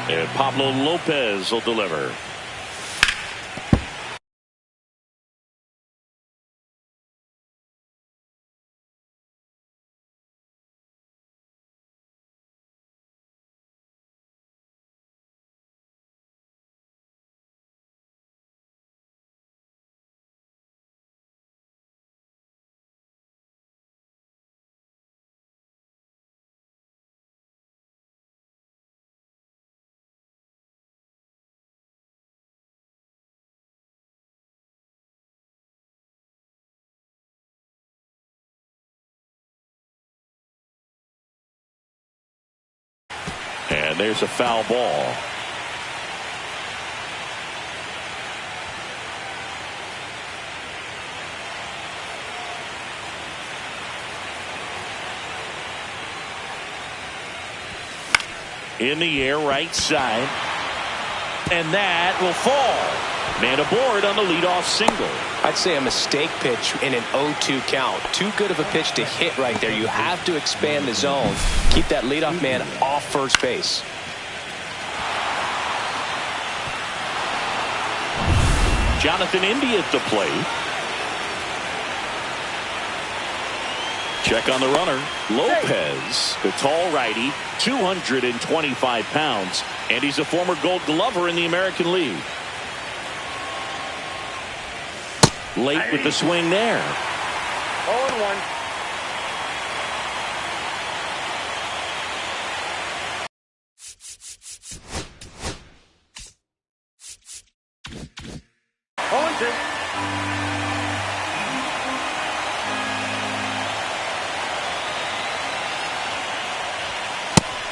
And Pablo Lopez will deliver. And there's a foul ball. In the air, right side. And that will fall. Man aboard on the leadoff single. I'd say a mistake pitch in an 0-2 count. Too good of a pitch to hit right there. You have to expand the zone. Keep that leadoff man off first base. Jonathan India at the plate. Check on the runner. Lopez, the tall righty, 225 pounds, and he's a former Gold Glover in the American League. Late with the swing there. 0-1.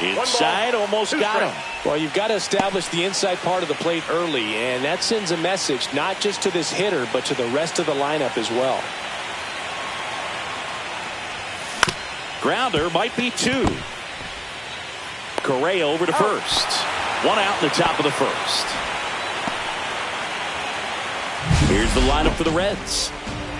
Inside, almost got him. Well, you've got to establish the inside part of the plate early, and that sends a message not just to this hitter, but to the rest of the lineup as well. Grounder might be two. Correa over to first. One out in the top of the first. Here's the lineup for the Reds.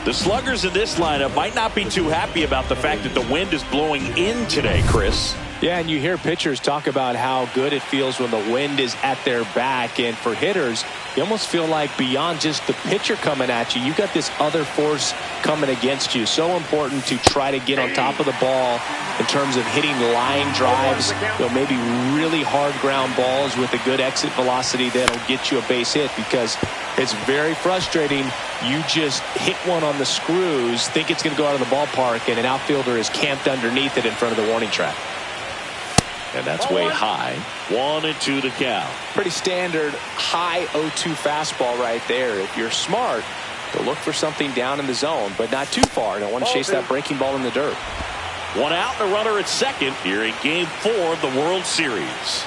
The sluggers in this lineup might not be too happy about the fact that the wind is blowing in today, Chris. Yeah, and you hear pitchers talk about how good it feels when the wind is at their back. And for hitters, you almost feel like beyond just the pitcher coming at you, you got this other force coming against you. So important to try to get on top of the ball in terms of hitting line drives, maybe really hard ground balls with a good exit velocity that'll get you a base hit, because it's very frustrating. You just hit one on the screws, think it's going to go out of the ballpark, and an outfielder is camped underneath it in front of the warning track. And that's way high. 1-2 the count. Pretty standard high 0-2 fastball right there. If you're smart, you'll look for something down in the zone, but not too far. Don't want to chase that breaking ball in the dirt. One out and a runner at second here in Game 4 of the World Series.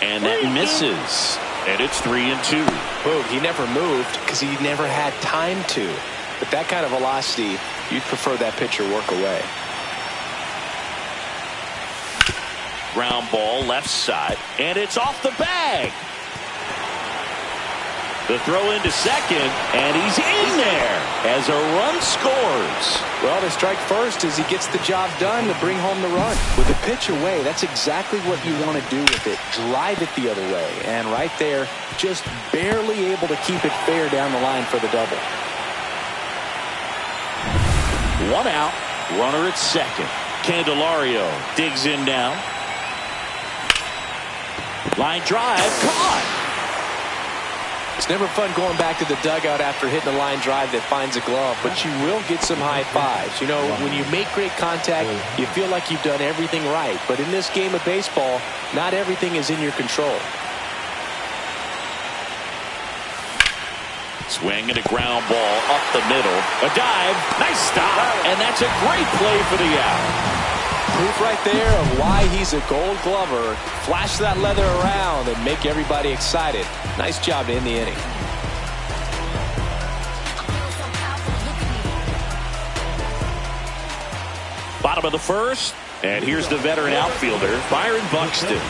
And that misses. And it's 3-2. Boom, he never moved because he never had time to. But that kind of velocity, you'd prefer that pitcher work away. Ground ball left side, and it's off the bag. The throw into second, and he's in there as a run scores. Well, they strike first as he gets the job done to bring home the run. With the pitch away, that's exactly what you want to do with it. Drive it the other way. And right there, just barely able to keep it fair down the line for the double. One out, runner at second. Candelario digs in now. Line drive, caught. It's never fun going back to the dugout after hitting a line drive that finds a glove, but you will get some high fives. You know, when you make great contact, you feel like you've done everything right. But in this game of baseball, not everything is in your control. Swing and a ground ball up the middle. A dive. Nice stop. And that's a great play for the out. Proof right there of why he's a Gold Glover. Flash that leather around and make everybody excited. Nice job to end the inning. Bottom of the first. And here's the veteran outfielder, Byron Buxton.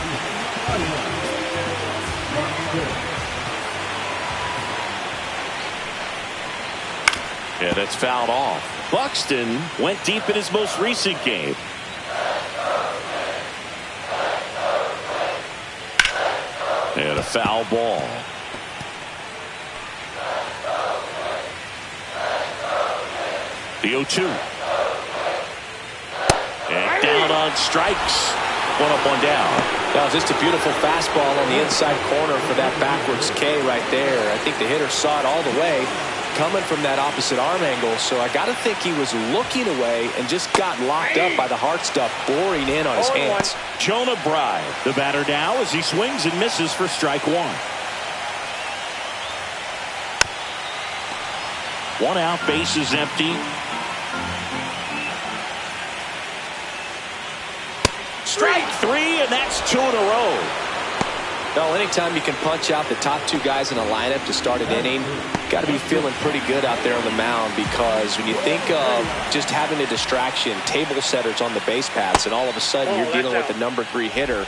Yeah, that's fouled off. Buxton went deep in his most recent game. And a foul ball. The 0-2. And down on strikes. One up, one down. That was just a beautiful fastball on the inside corner for that backwards K right there. I think the hitter saw it all the way coming from that opposite arm angle. So I got to think he was looking away and just got locked up by the hard stuff boring in on his hands. Jonah Bride, the batter now as he swings and misses for strike one. One out, base is empty. Strike three, and that's 2 in a row. Well, anytime you can punch out the top two guys in a lineup to start an inning, got to be feeling pretty good out there on the mound, because when you think of just having a distraction, table setters on the base paths, and all of a sudden you're dealing with the number 3 hitter,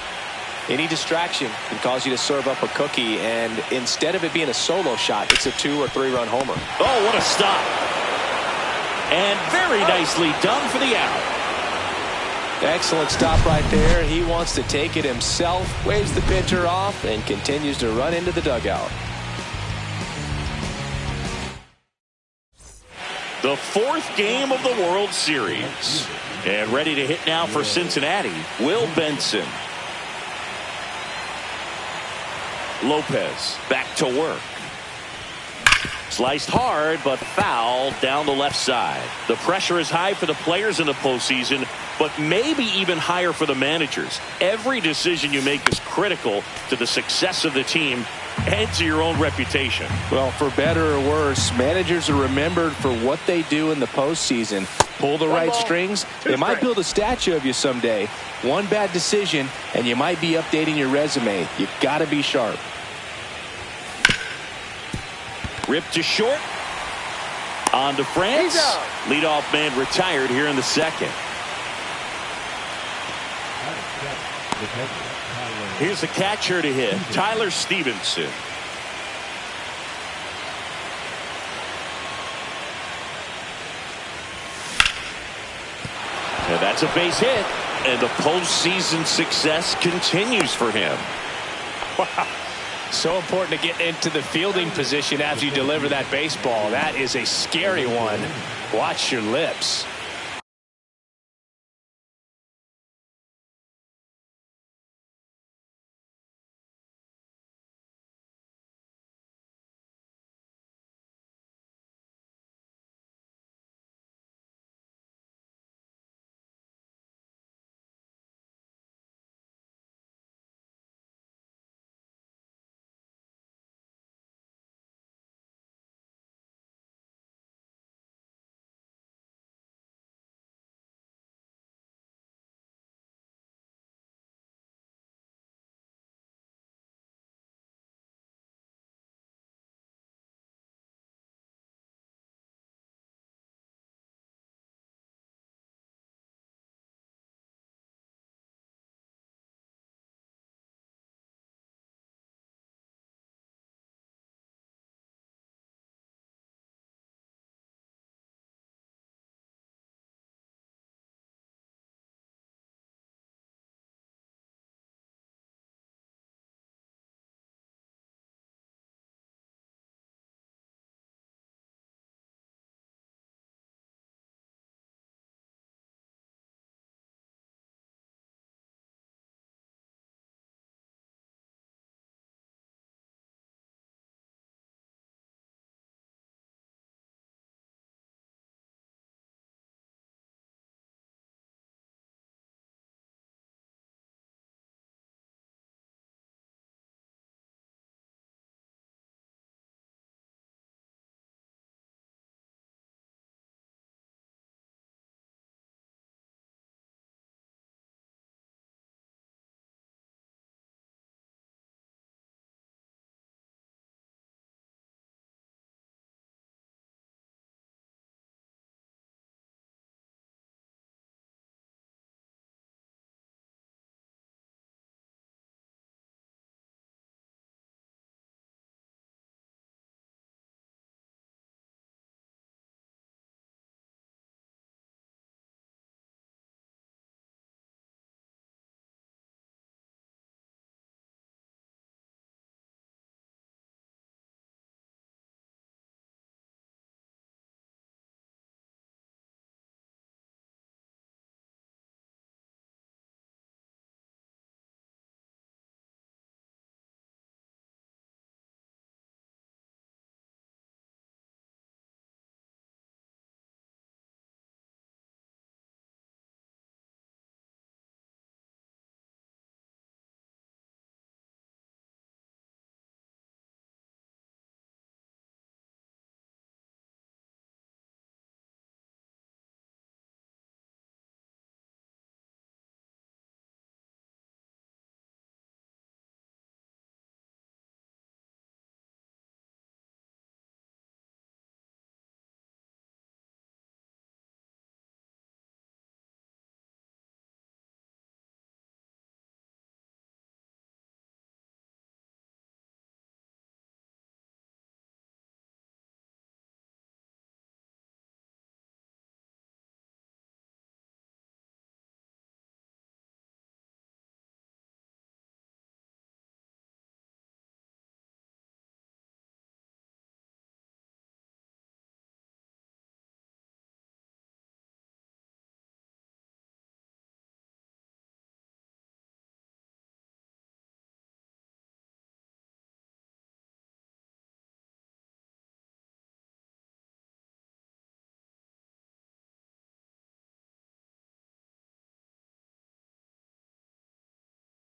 any distraction can cause you to serve up a cookie, and instead of it being a solo shot, it's a 2 or 3 run homer. Oh, what a stop. And very nicely done for the out. Excellent stop right there. He wants to take it himself, waves the pitcher off, and continues to run into the dugout. The 4th game of the World Series. And ready to hit now for Cincinnati, Will Benson. Lopez back to work. Sliced hard, but foul down the left side. The pressure is high for the players in the postseason, but maybe even higher for the managers. Every decision you make is critical to the success of the team and to your own reputation. Well, for better or worse, managers are remembered for what they do in the postseason. Pull the right strings, they might build a statue of you someday. One bad decision, and you might be updating your resume. You got to be sharp. Ripped to short. On to France. Leadoff man retired here in the 2nd. Here's the catcher to hit, Tyler Stevenson. And that's a base hit, and the postseason success continues for him. Wow. So important to get into the fielding position after you deliver that baseball. That is a scary one. Watch your lips.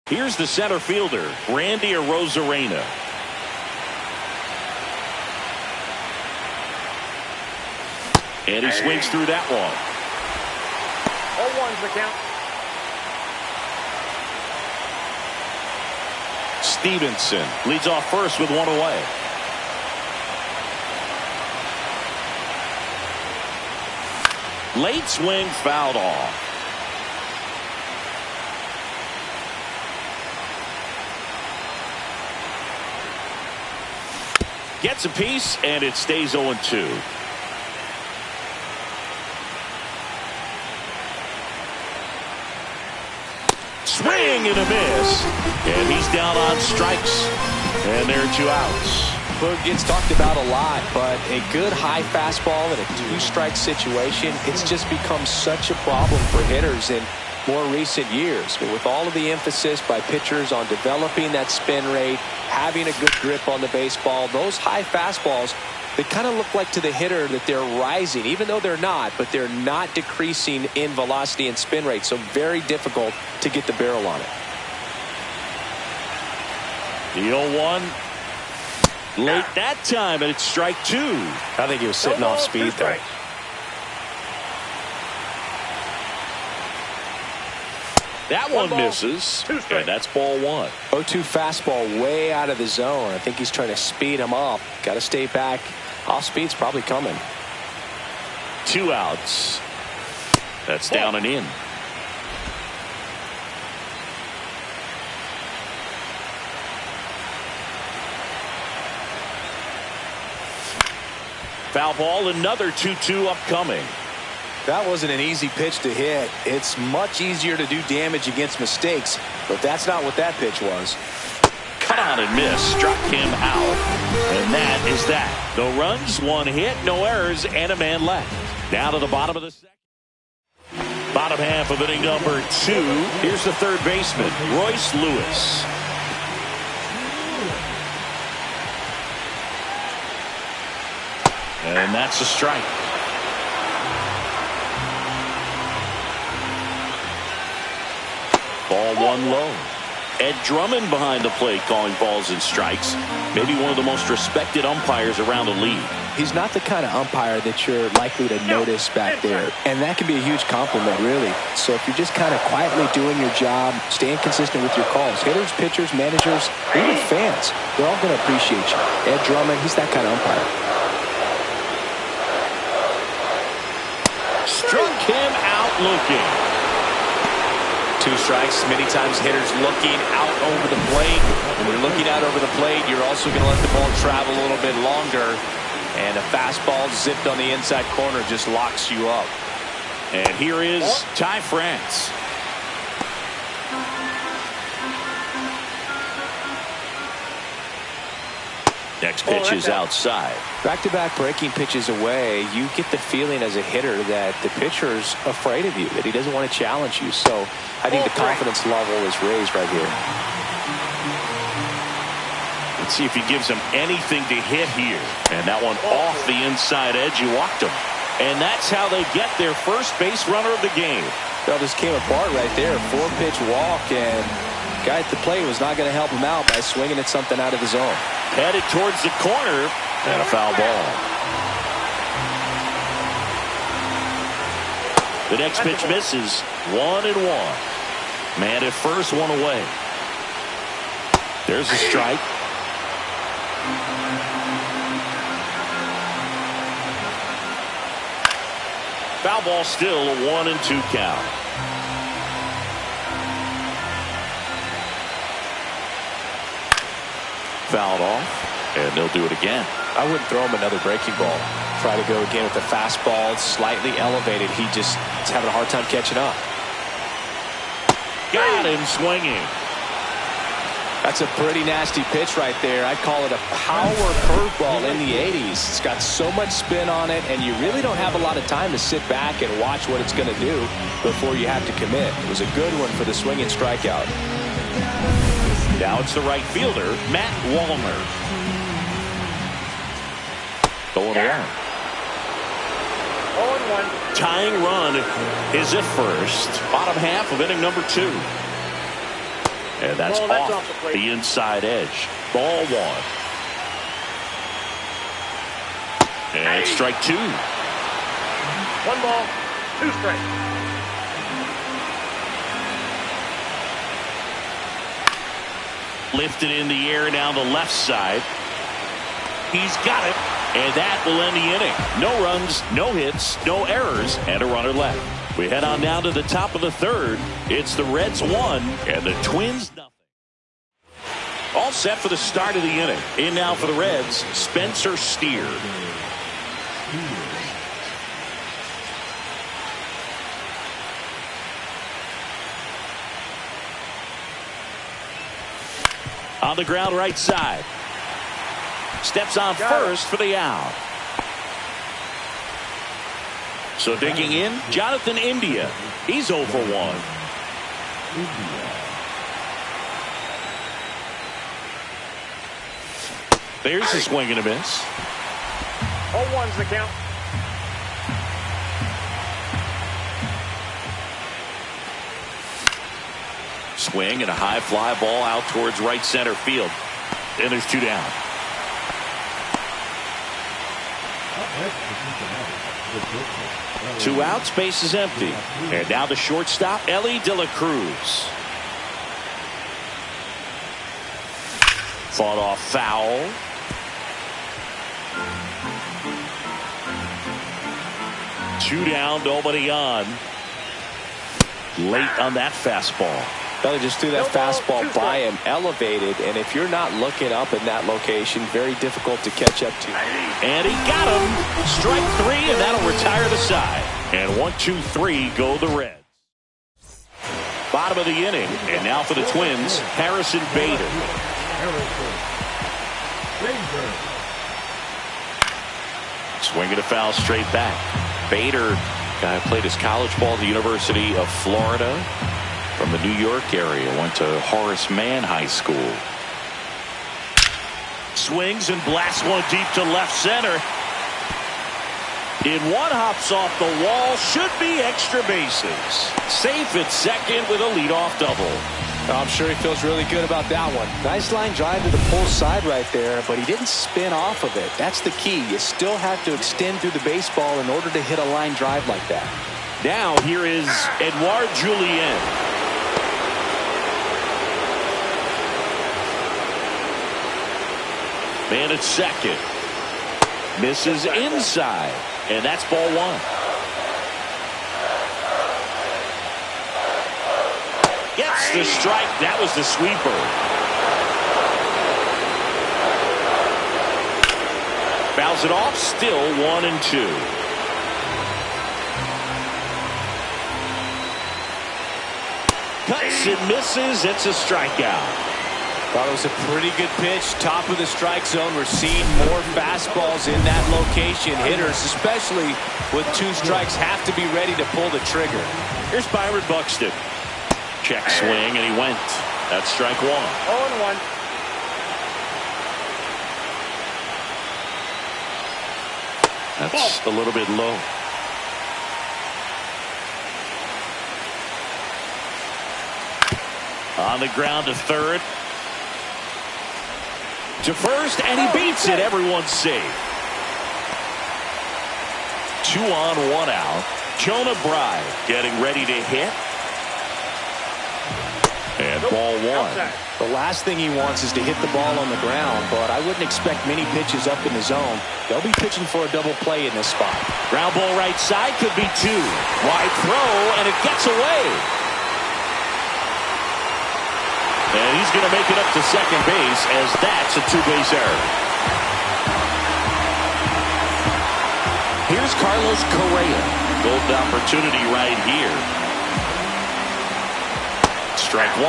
Here's the center fielder, Randy Arozarena. And he swings through that one. 0-1's the count. Stevenson leads off first with one away. Late swing fouled off. Gets a piece, and it stays 0-2. Swing and a miss. And he's down on strikes. And there are 2 outs. Well, it gets talked about a lot, but a good high fastball in a 2-strike situation, it's just become such a problem for hitters in more recent years. But with all of the emphasis by pitchers on developing that spin rate, having a good grip on the baseball, those high fastballs, they kind of look like to the hitter that they're rising, even though they're not, but they're not decreasing in velocity and spin rate. So very difficult to get the barrel on it. The 0-1. Late that time, and it's strike 2. I think he was sitting off speed there. That one misses, and that's ball 1. 0-2 fastball way out of the zone. I think he's trying to speed him up. Got to stay back. Off speed's probably coming. 2 outs. That's down and in. Foul ball, another 2-2 upcoming. That wasn't an easy pitch to hit. It's much easier to do damage against mistakes, but that's not what that pitch was. Cut on and miss, struck him out. And that is that. No runs, 1 hit, no errors, and a man left. Down to the bottom of the second. Bottom half of inning number 2. Here's the third baseman, Royce Lewis. And that's a strike. Ball 1 low. Ed Drummond behind the plate calling balls and strikes. Maybe one of the most respected umpires around the league. He's not the kind of umpire that you're likely to notice back there. And that can be a huge compliment, really. So if you're just kind of quietly doing your job, staying consistent with your calls, hitters, pitchers, managers, even fans, they're all going to appreciate you. Ed Drummond, he's that kind of umpire. Struck him out looking. 2 strikes. Many times hitters looking out over the plate. When you're looking out over the plate, you're also going to let the ball travel a little bit longer. And a fastball zipped on the inside corner just locks you up. And here is Ty France. Next pitch is outside. Back-to-back breaking pitches away, you get the feeling as a hitter that the pitcher's afraid of you, that he doesn't want to challenge you. So I think the confidence level is raised right here. Let's see if he gives him anything to hit here. And that one off the inside edge. He walked him. And that's how they get their first base runner of the game. Well, this came apart right there. 4-pitch walk, and guy at the plate was not going to help him out by swinging at something out of his zone. Headed towards the corner, and a foul ball. The next pitch misses. 1-1. Man at first, 1 away. There's a strike. Foul ball, still a 1-2 count. Fouled off, and they'll do it again. I wouldn't throw him another breaking ball. Try to go again with the fastball, slightly elevated. He's having a hard time catching up. Got him swinging. That's a pretty nasty pitch right there. I'd call it a power curveball in the 80s. It's got so much spin on it, and you really don't have a lot of time to sit back and watch what it's going to do before you have to commit. It was a good one for the swinging strikeout. Now it's the right fielder, Matt Wallner. Going along. 0-1. Tying run is at first. Bottom half of inning number 2. And that's off the inside edge. Ball one. And strike two. 1 ball, 2 strikes. Lifted in the air down the left side. He's got it. And that will end the inning. No runs, no hits, no errors, and a runner left. We head on down to the top of the third. It's the Reds 1 and the Twins nothing. All set for the start of the inning. In now for the Reds, Spencer Steer. On the ground right side. Steps on first for the out. So digging in, Jonathan India. He's 0 for 1. There's a swing and a miss. 0-1's the count. Swing and a high fly ball out towards right center field. And there's 2 down. Two outs, base is empty. And now the shortstop, Ellie De La Cruz. Fought off foul. Two down, nobody on. Late on that fastball. They just threw that fastball by him, elevated, and if you're not looking up in that location, very difficult to catch up to. And he got him. Strike 3, and that'll retire the side. And 1, 2, 3 go the Reds. Bottom of the inning, and now for the Twins, Harrison Bader. Swinging a foul straight back. Bader, guy played his college ball at the University of Florida. From the New York area, went to Horace Mann High School. Swings and blasts one deep to left center. In one, hops off the wall, should be extra bases. Safe at second with a leadoff double. I'm sure he feels really good about that one. Nice line drive to the pull side right there, but he didn't spin off of it. That's the key. You still have to extend through the baseball in order to hit a line drive like that. Now here is Edouard Julien. Man at second. Misses inside. And that's ball one. Gets the strike. That was the sweeper. Fouls it off. Still 1 and 2. Cuts and misses. It's a strikeout. Thought it was a pretty good pitch. Top of the strike zone. We're seeing more fastballs in that location. Hitters, especially with 2 strikes, have to be ready to pull the trigger. Here's Byron Buxton. Check swing, and he went. That's strike 1. 0-1. That's a little bit low. On the ground to third. To first, and he beats it. Everyone's safe. 2 on, 1 out. Jonah Bride getting ready to hit. And ball 1. The last thing he wants is to hit the ball on the ground, but I wouldn't expect many pitches up in the zone. They'll be pitching for a double play in this spot. Ground ball right side, could be 2. Wide throw, and it gets away. And he's going to make it up to second base, as that's a 2-base error. Here's Carlos Correa. Golden opportunity right here. Strike 1.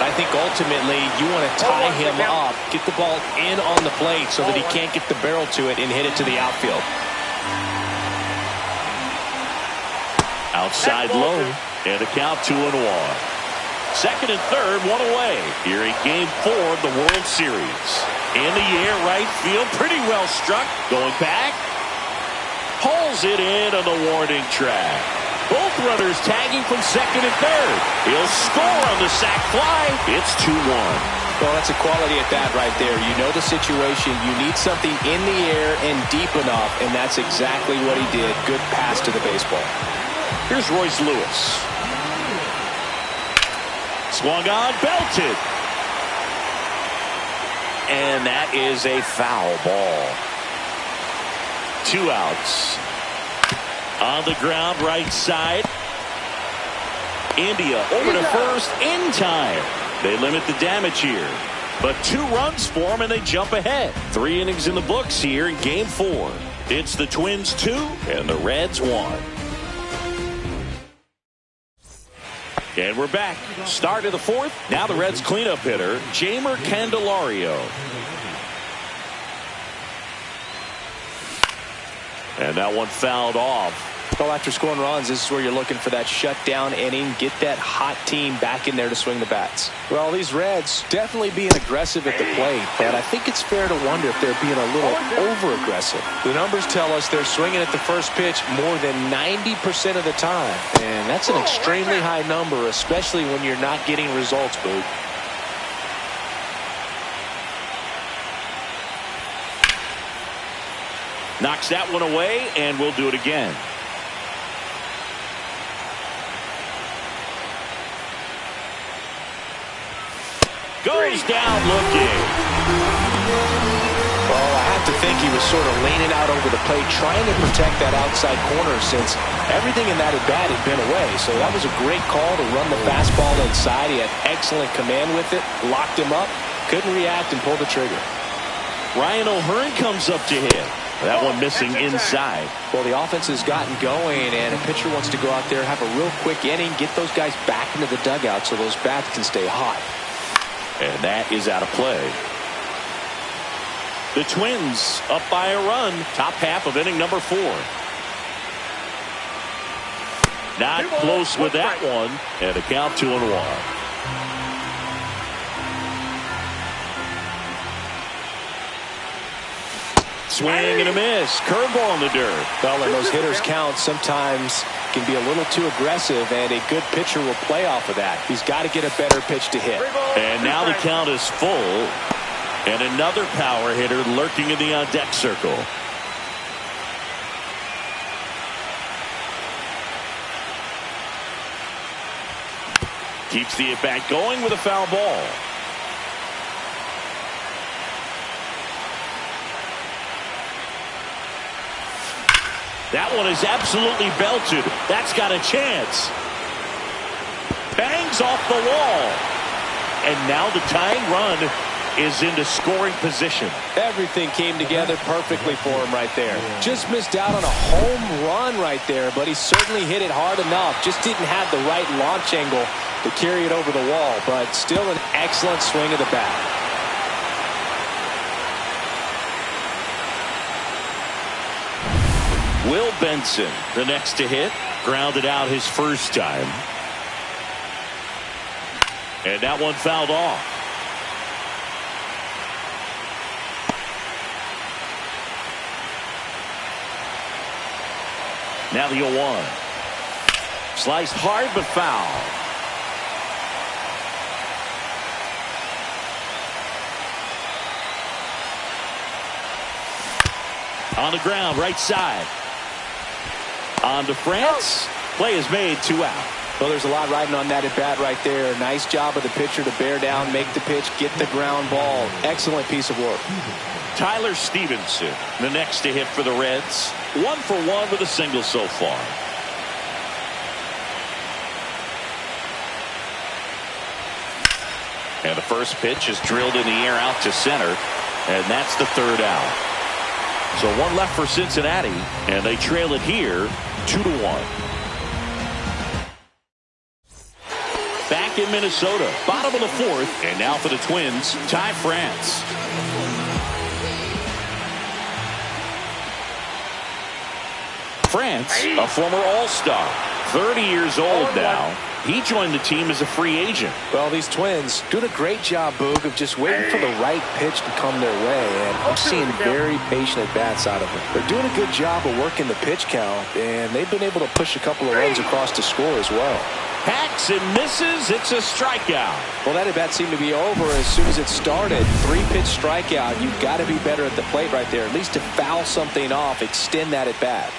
I think ultimately you want to tie him up, get the ball in on the plate so that he can't get the barrel to it and hit it to the outfield. Outside low, and a count 2-1. Second and third, 1 away. Here in Game 4 of the World Series. In the air, right field, pretty well struck. Going back, pulls it in on the warning track. Both runners tagging from second and third. He'll score on the sac fly. It's 2-1. Well, that's a quality at bat right there. You know the situation. You need something in the air and deep enough, and that's exactly what he did. Good pass to the baseball. Here's Royce Lewis. Swung on, belted. And that is a foul ball. 2 outs. On the ground, right side. India over to first in time. They limit the damage here. But 2 runs for them, and they jump ahead. 3 innings in the books here in Game 4. It's the Twins 2 and the Reds 1. And we're back. Start of the 4th. Now the Reds cleanup hitter, Jeimer Candelario. And that one fouled off. Well, after scoring runs, this is where you're looking for that shutdown inning. Get that hot team back in there to swing the bats. Well, these Reds definitely being aggressive at the plate, but I think it's fair to wonder if they're being a little over-aggressive. The numbers tell us they're swinging at the first pitch more than 90% of the time, and that's an extremely high number, especially when you're not getting results, Boog. Knocks that one away, and we'll do it again. Goes down looking. Well, I have to think he was sort of leaning out over the plate, trying to protect that outside corner since everything in that at-bat had been away. So that was a great call to run the fastball inside. He had excellent command with it, locked him up, couldn't react, and pull the trigger. Ryan O'Hearn comes up to hit. That one missing inside. Well, the offense has gotten going, and a pitcher wants to go out there, have a real quick inning, get those guys back into the dugout so those bats can stay hot. And that is out of play. The Twins up by a run. Top half of inning number 4. Not close with that one. And a count 2-1. Swing and a miss. Curveball in the dirt. Well, and those hitters count sometimes can be a little too aggressive, and a good pitcher will play off of that. He's got to get a better pitch to hit. And now the count is full. And another power hitter lurking in the on-deck circle. Keeps the at-bat going with a foul ball. That one is absolutely belted. That's got a chance. Bangs off the wall. And now the tying run is into scoring position. Everything came together perfectly for him right there. Just missed out on a home run right there, but he certainly hit it hard enough. Just didn't have the right launch angle to carry it over the wall, but still an excellent swing of the bat. Will Benson, the next to hit, grounded out his first time. And that one fouled off. Now the 0-1. Sliced hard but foul. On the ground, right side. On to France. Play is made, 2 out. Well, there's a lot riding on that at bat right there. Nice job of the pitcher to bear down, make the pitch, get the ground ball. Excellent piece of work. Tyler Stevenson, the next to hit for the Reds. 1 for 1 with a single so far. And the first pitch is drilled in the air out to center. And that's the 3rd out. So 1 left for Cincinnati, and they trail it here 2-1. Back in Minnesota, bottom of the 4th, and now for the Twins, Ty France. France, a former All-Star, 30 years old now. He joined the team as a free agent. Well, these Twins doing a great job, Boog, of just waiting for the right pitch to come their way, and I'm seeing very patient at-bats out of them. They're doing a good job of working the pitch count, and they've been able to push a couple of runs across to score as well. Hacks and misses. It's a strikeout. Well, that at-bat seemed to be over as soon as it started. 3-pitch strikeout. You've got to be better at the plate right there, at least to foul something off, extend that at-bat.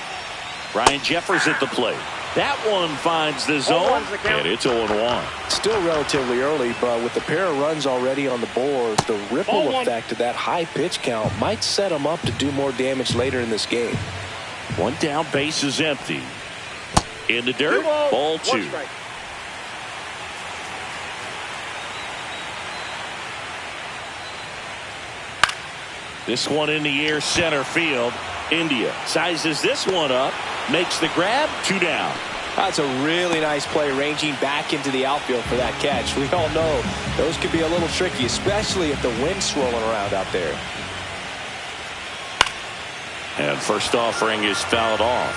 Ryan Jeffers at the plate. That one finds the zone, and it's 0-1. Still relatively early, but with the pair of runs already on the board, the ripple effect of that high pitch count might set them up to do more damage later in this game. One down, base is empty. In the dirt, ball 2. This one in the air, center field. India sizes this one up, makes the grab, 2 down. That's a really nice play, ranging back into the outfield for that catch. We all know those could be a little tricky, especially if the wind's swirling around out there. And first offering is fouled off.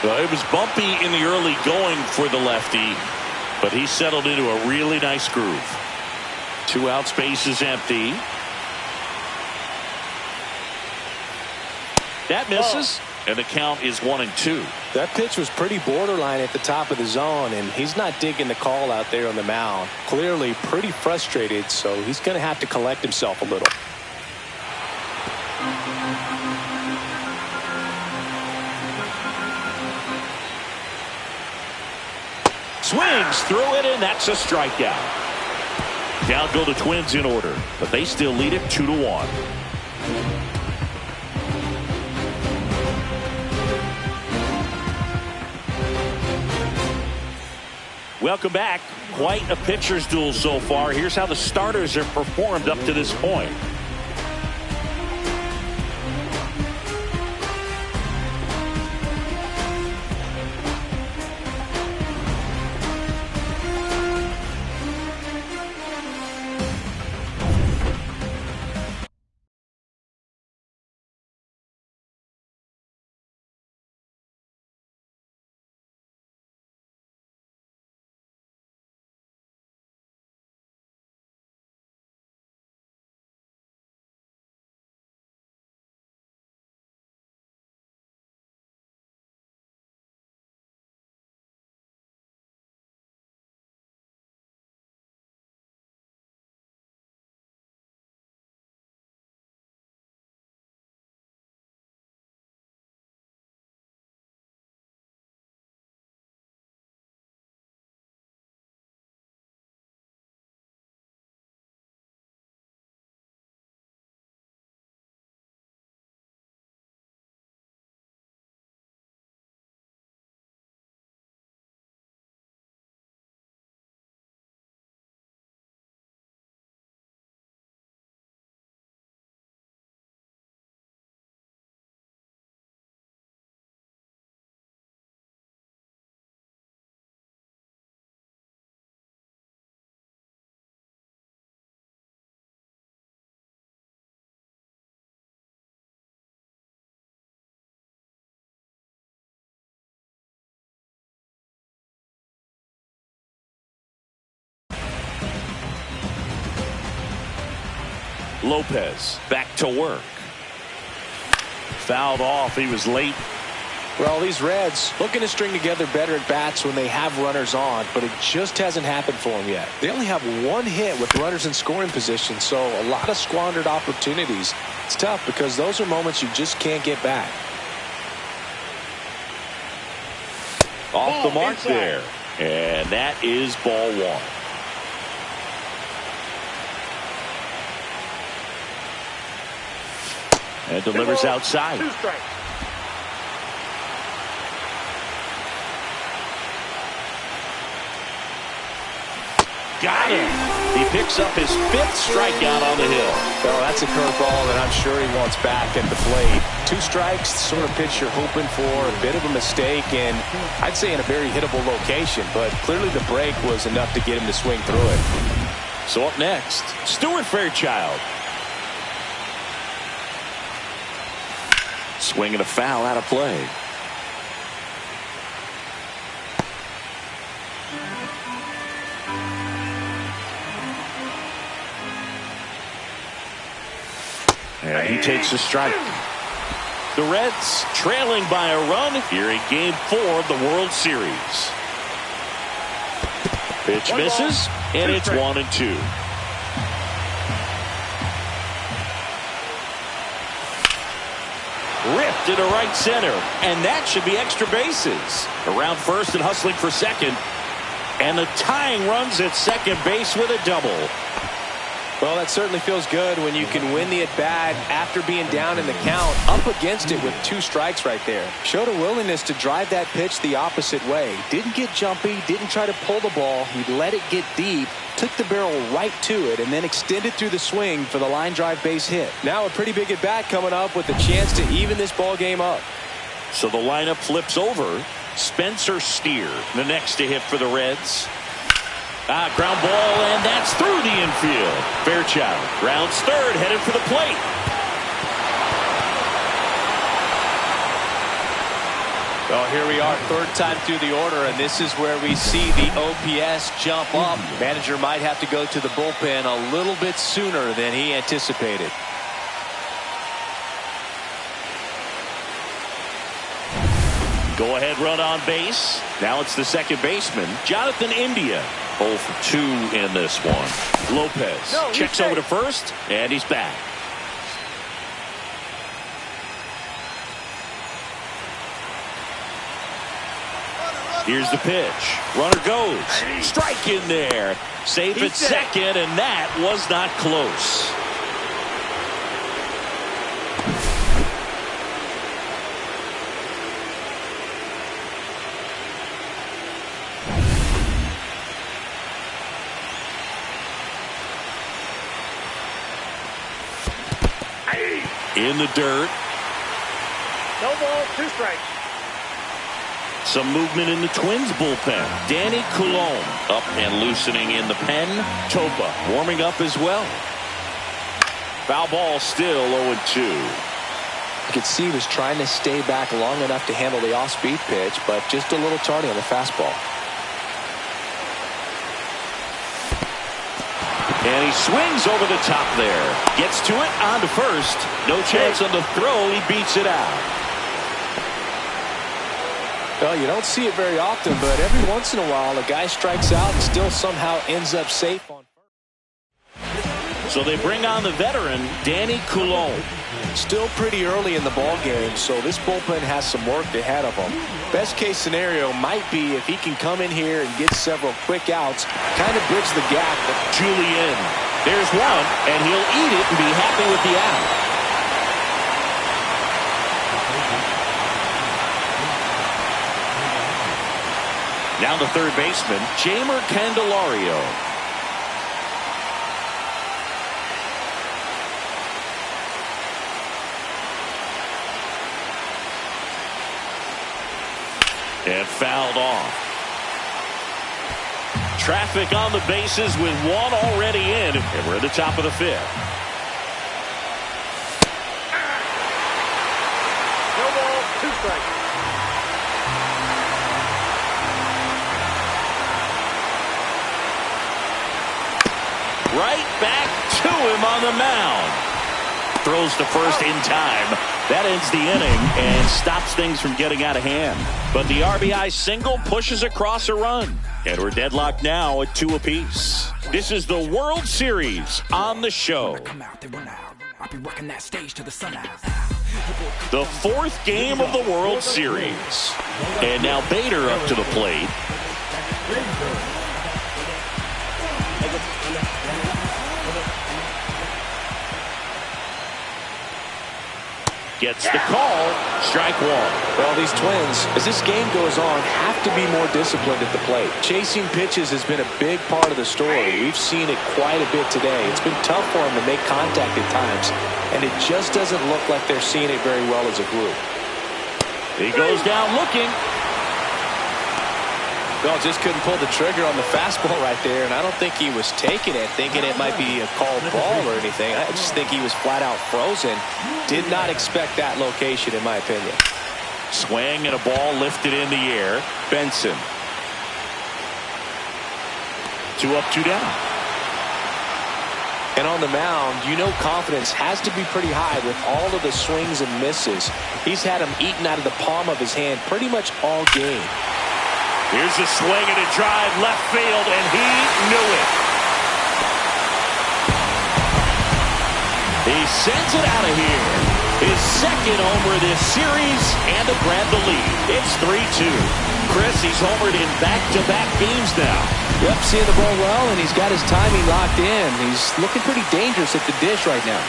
Well, it was bumpy in the early going for the lefty, but he settled into a really nice groove. 2 outs, base is empty. That misses, and the count is 1-2. That pitch was pretty borderline at the top of the zone, and he's not digging the call out there on the mound. Clearly pretty frustrated, so he's going to have to collect himself a little. Swings through it, and that's a strikeout. Down go the Twins in order, but they still lead it 2-1. Welcome back. Quite a pitcher's duel so far. Here's how the starters have performed up to this point. Lopez back to work. Fouled off. He was late. Well, these Reds looking to string together better at bats when they have runners on, but it just hasn't happened for them yet. They only have 1 hit with runners in scoring position, so a lot of squandered opportunities. It's tough because those are moments you just can't get back. Off the mark there. And that is ball 1. And delivers outside. 2 strikes. Got him. He picks up his 5th strikeout on the hill. Well, that's a curveball that I'm sure he wants back at the plate. 2 strikes, the sort of pitch you're hoping for. A bit of a mistake, and I'd say in a very hittable location, but clearly the break was enough to get him to swing through it. So up next, Stuart Fairchild. swing and a foul out of play. And he takes a strike. The Reds trailing by a run here in Game 4 of the World Series. Pitch misses, and it's 1-2. Ripped into right center, and that should be extra bases. Around first and hustling for second, and the tying runs at second base with a double. Well, that certainly feels good when you can win the at-bat after being down in the count, up against it with 2 strikes right there. Showed a willingness to drive that pitch the opposite way. Didn't get jumpy, didn't try to pull the ball. He let it get deep, took the barrel right to it, and then extended through the swing for the line drive base hit. Now a pretty big at-bat coming up with a chance to even this ball game up. So the lineup flips over. Spencer Steer, the next to hit for the Reds. Ground ball, and that's through the infield. Fairchild grounds third, headed for the plate. Well, here we are, third time through the order, and this is where we see the OPS jump up. Manager might have to go to the bullpen a little bit sooner than he anticipated. Go ahead run on base. Now it's the second baseman, Jonathan India. 0 for 2 in this one. Lopez checks over to first, and he's back. Here's the pitch. Runner goes. Strike in there. Safe at second, and that was not close. In the dirt. No ball, 2 strikes. Some movement in the Twins bullpen. Danny Coulombe up and loosening in the pen. Topa warming up as well. Foul ball, still 0-2. You could see he was trying to stay back long enough to handle the off-speed pitch, but just a little tardy on the fastball. And he swings over the top there. Gets to it, on to first. No chance on the throw. He beats it out. Well, you don't see it very often, but every once in a while, a guy strikes out and still somehow ends up safe on first. So they bring on the veteran, Danny Coulombe. Still pretty early in the ball game, so this bullpen has some work ahead of him. Best case scenario might be if he can come in here and get several quick outs, kind of bridge the gap. Julian, there's one, and he'll eat it and be happy with the out. Now the third baseman, Jeimer Candelario. And fouled off. Traffic on the bases with one already in, and we're at the top of the 5th. No ball, 2 strikes. Right back to him on the mound. Throws to first in time. That ends the inning and stops things from getting out of hand. But the RBI single pushes across a run. And we're deadlocked now at 2 apiece. This is the World Series on the show. The 4th game of the World Series. And now Bader up to the plate. Gets the call. Strike 1. Well, these Twins, as this game goes on, have to be more disciplined at the plate. Chasing pitches has been a big part of the story. We've seen it quite a bit today. It's been tough for them to make contact at times, and it just doesn't look like they're seeing it very well as a group. He goes down looking. Well, just couldn't pull the trigger on the fastball right there, and I don't think he was taking it, thinking it might be a called ball or anything. I just think he was flat out frozen. Did not expect that location, in my opinion. Swing and a ball lifted in the air. Benson. 2 up, 2 down. And on the mound, you know confidence has to be pretty high with all of the swings and misses. He's had them eaten out of the palm of his hand pretty much all game. Here's a swing and a drive left field, and he knew it. He sends it out of here. His second homer this series, and to grab the lead. It's 3-2. Chris, he's homered in back-to-back games now. Yep, seeing the ball well, and he's got his timing locked in. He's looking pretty dangerous at the dish right now.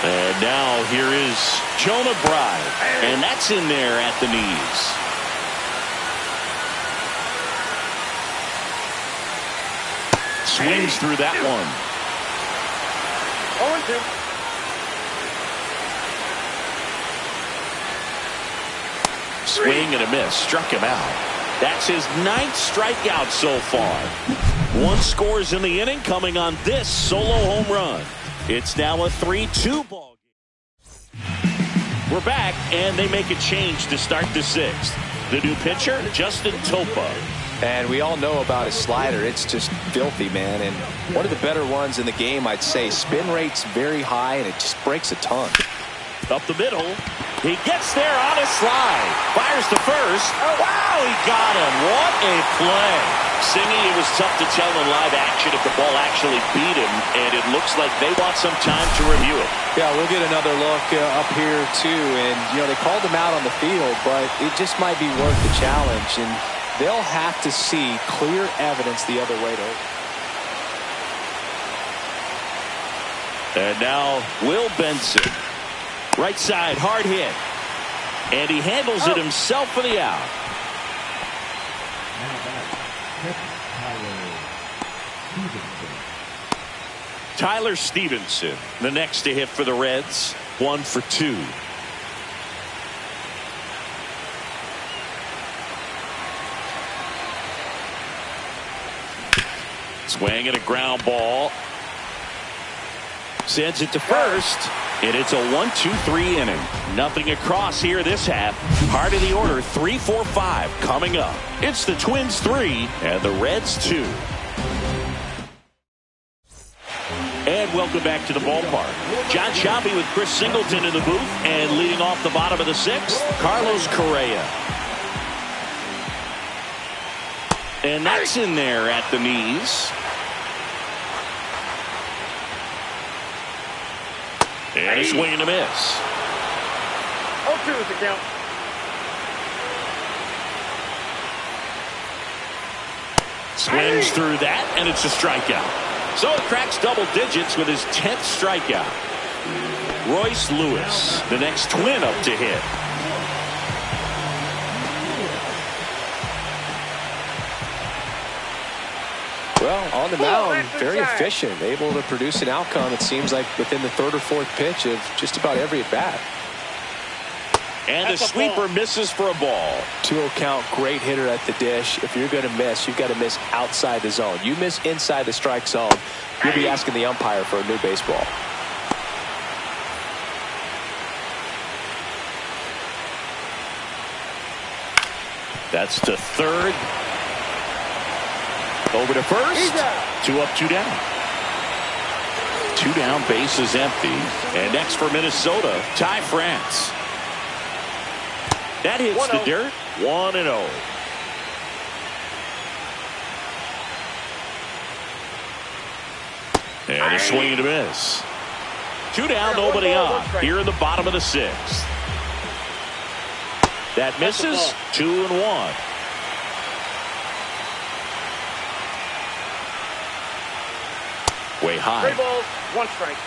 And now here is Jonah Bride, and that's in there at the knees. Swings through that one. 0-2. Swing and a miss. Struck him out. That's his 9th strikeout so far. 1 scores in the inning, coming on this solo home run. It's now a 3-2 ball game. We're back, and they make a change to start the 6th. The new pitcher, Justin Topa. And we all know about his slider. It's just filthy, man. And one of the better ones in the game, I'd say. Spin rate's very high, and it just breaks a ton. Up the middle. He gets there on a slide. Fires to first. Wow, he got him. What a play. Singy, it was tough to tell in live action if the ball actually beat him, and it looks like they want some time to review it. Yeah, we'll get another look up here, too. And, you know, they called him out on the field, but it just might be worth the challenge. And they'll have to see clear evidence the other way to. And now Will Benson. Right side, hard hit. And he handles it himself for the out. Tyler Stevenson, the next to hit for the Reds. 1 for 2. Swing and a ground ball. Sends it to first. And it's a 1-2-3 inning. Nothing across here this half. Heart of the order, 3-4-5 coming up. It's the Twins 3 and the Reds 2. And welcome back to the ballpark. John Sciambi with Chris Singleton in the booth, and leading off the bottom of the 6th, Carlos Correa. And that's in there at the knees. And a swing and a miss. 0-2 is the count. Swings through that, and it's a strikeout. So it cracks double digits with his 10th strikeout. Royce Lewis, the next Twin up to hit. Well, on the mound, very efficient, able to produce an outcome, it seems like, within the 3rd or 4th pitch of just about every at-bat. And the sweeper misses for a ball. 2-0 count, great hitter at the dish. If you're going to miss, you've got to miss outside the zone. You miss inside the strike zone, you'll be asking the umpire for a new baseball. That's to third. Over to first. 2 up, 2 down. 2 down, base is empty. And next for Minnesota, Ty France. That hits the dirt. 1-0. And a swing and a miss. 2 down, nobody on. Here in the bottom of the 6th. That misses. 2-1. Way high. 3 balls, 1 strike.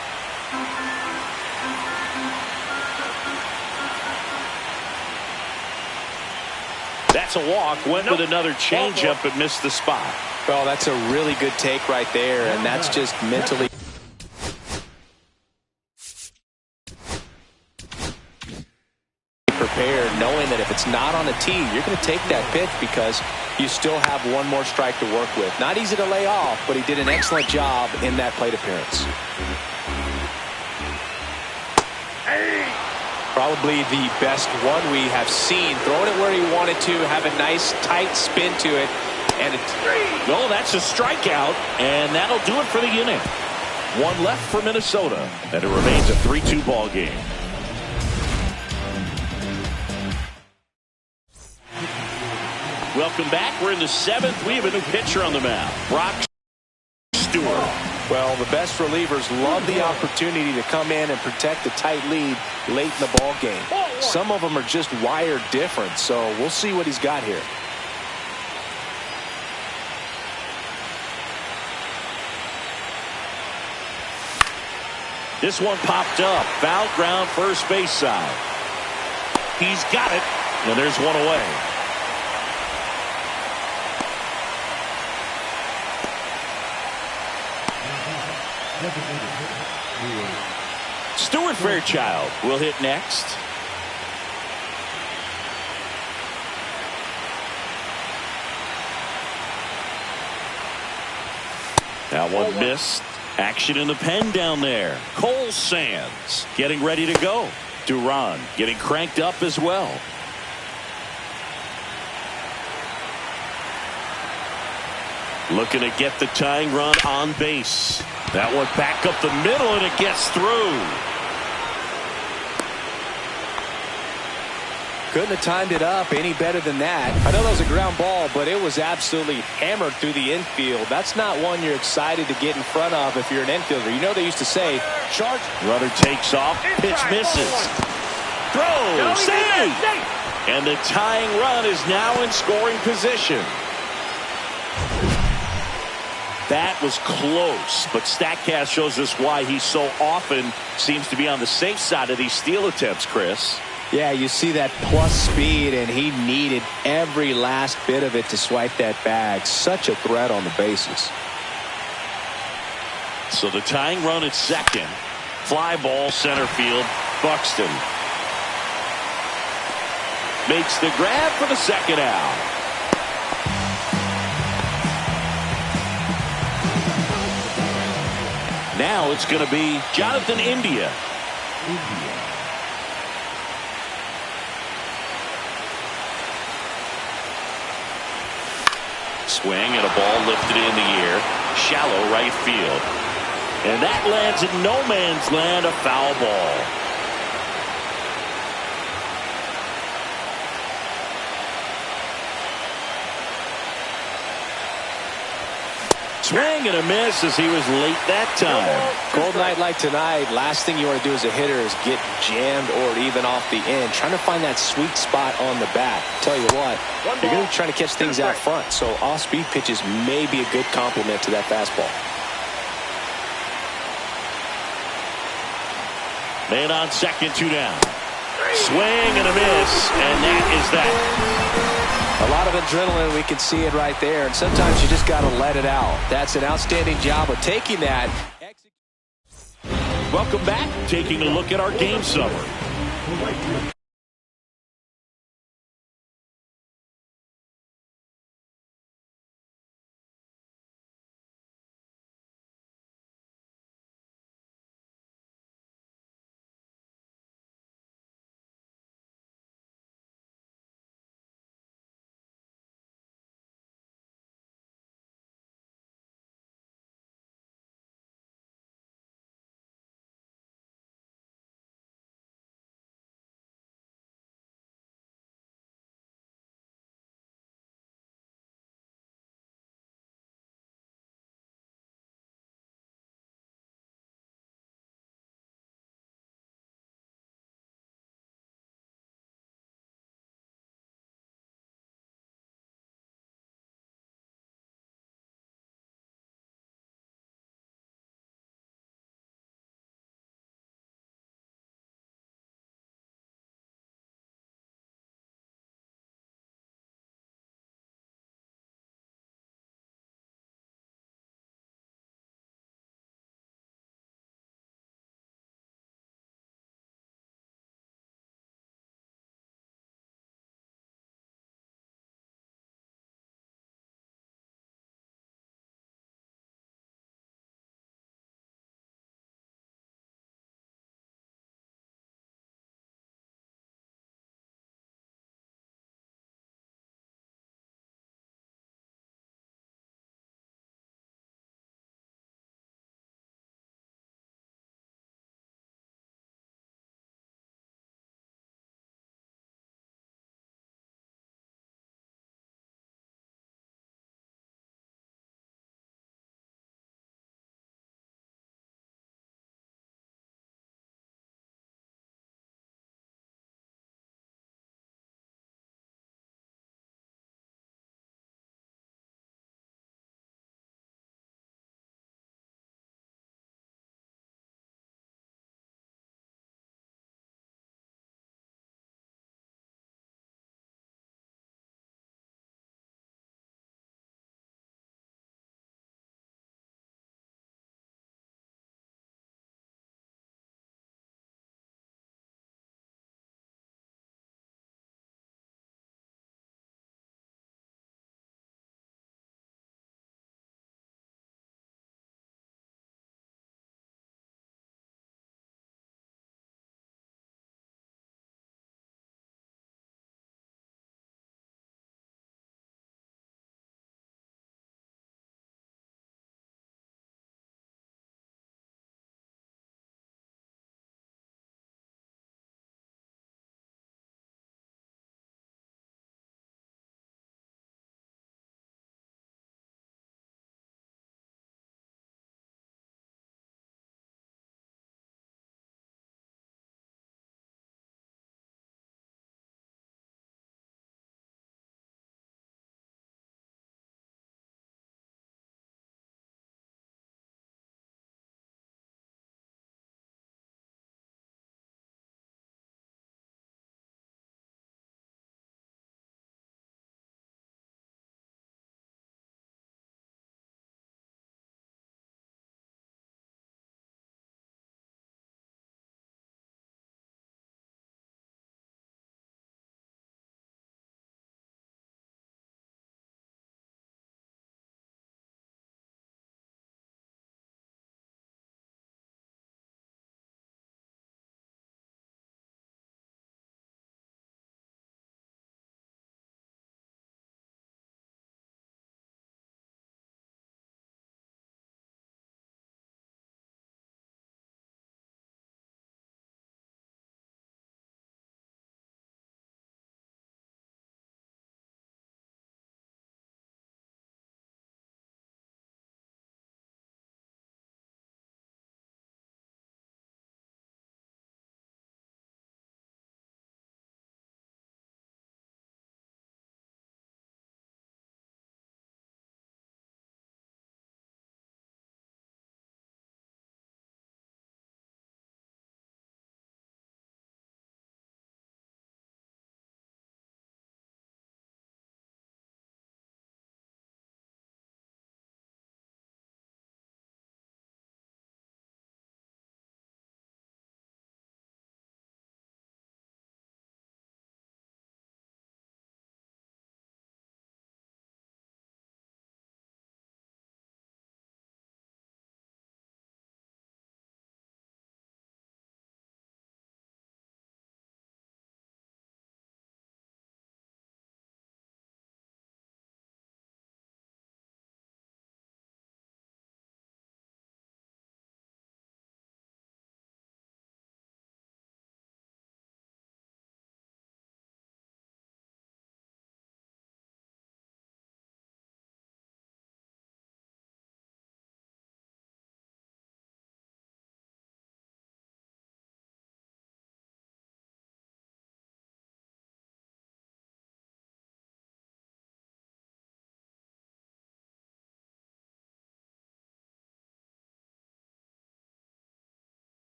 That's a walk. Went with another changeup but missed the spot. Well, that's a really good take right there, and that's just mentally. prepared, knowing that if it's not on the tee, you're going to take that pitch because you still have one more strike to work with. Not easy to lay off, but he did an excellent job in that plate appearance. Probably the best one we have seen. Throwing it where he wanted to, have a nice tight spin to it. And no, that's a strikeout, and that'll do it for the inning. One left for Minnesota, and it remains a 3-2 ball game. Welcome back. We're in the 7th. We have a new pitcher on the mound, Brock Stewart. Well, the best relievers love the opportunity to come in and protect the tight lead late in the ball game. Some of them are just wired different, so we'll see what he's got here. This one popped up. Foul ground, first base side. He's got it, and there's one away. Stuart Fairchild will hit next. That one missed. Action in the pen down there. Cole Sands getting ready to go. Duran getting cranked up as well. Looking to get the tying run on base. That one back up the middle, and it gets through. Couldn't have timed it up any better than that. I know that was a ground ball, but it was absolutely hammered through the infield. That's not one you're excited to get in front of if you're an infielder. You know they used to say, charge. Runner takes off, pitch misses. Throw, save! And the tying run is now in scoring position. That was close, but StatCast shows us why he so often seems to be on the safe side of these steal attempts, Chris. Yeah, you see that plus speed, and he needed every last bit of it to swipe that bag. Such a threat on the bases. So the tying run at second. Fly ball center field. Buxton makes the grab for the second out. Now it's going to be Jonathan India. Swing and a ball lifted in the air. Shallow right field. And that lands in no man's land, a foul ball. Swing and a miss as he was late that time. Cold night like tonight, last thing you want to do as a hitter is get jammed or even off the end. Trying to find that sweet spot on the bat. Tell you what, you're going to be trying to catch things out front, so off-speed pitches may be a good complement to that fastball. Man on second, 2 down. Swing and a miss, and that is that. A lot of adrenaline, we can see it right there, and sometimes you just got to let it out. That's an outstanding job of taking that. Welcome back. Taking a look at our game summary.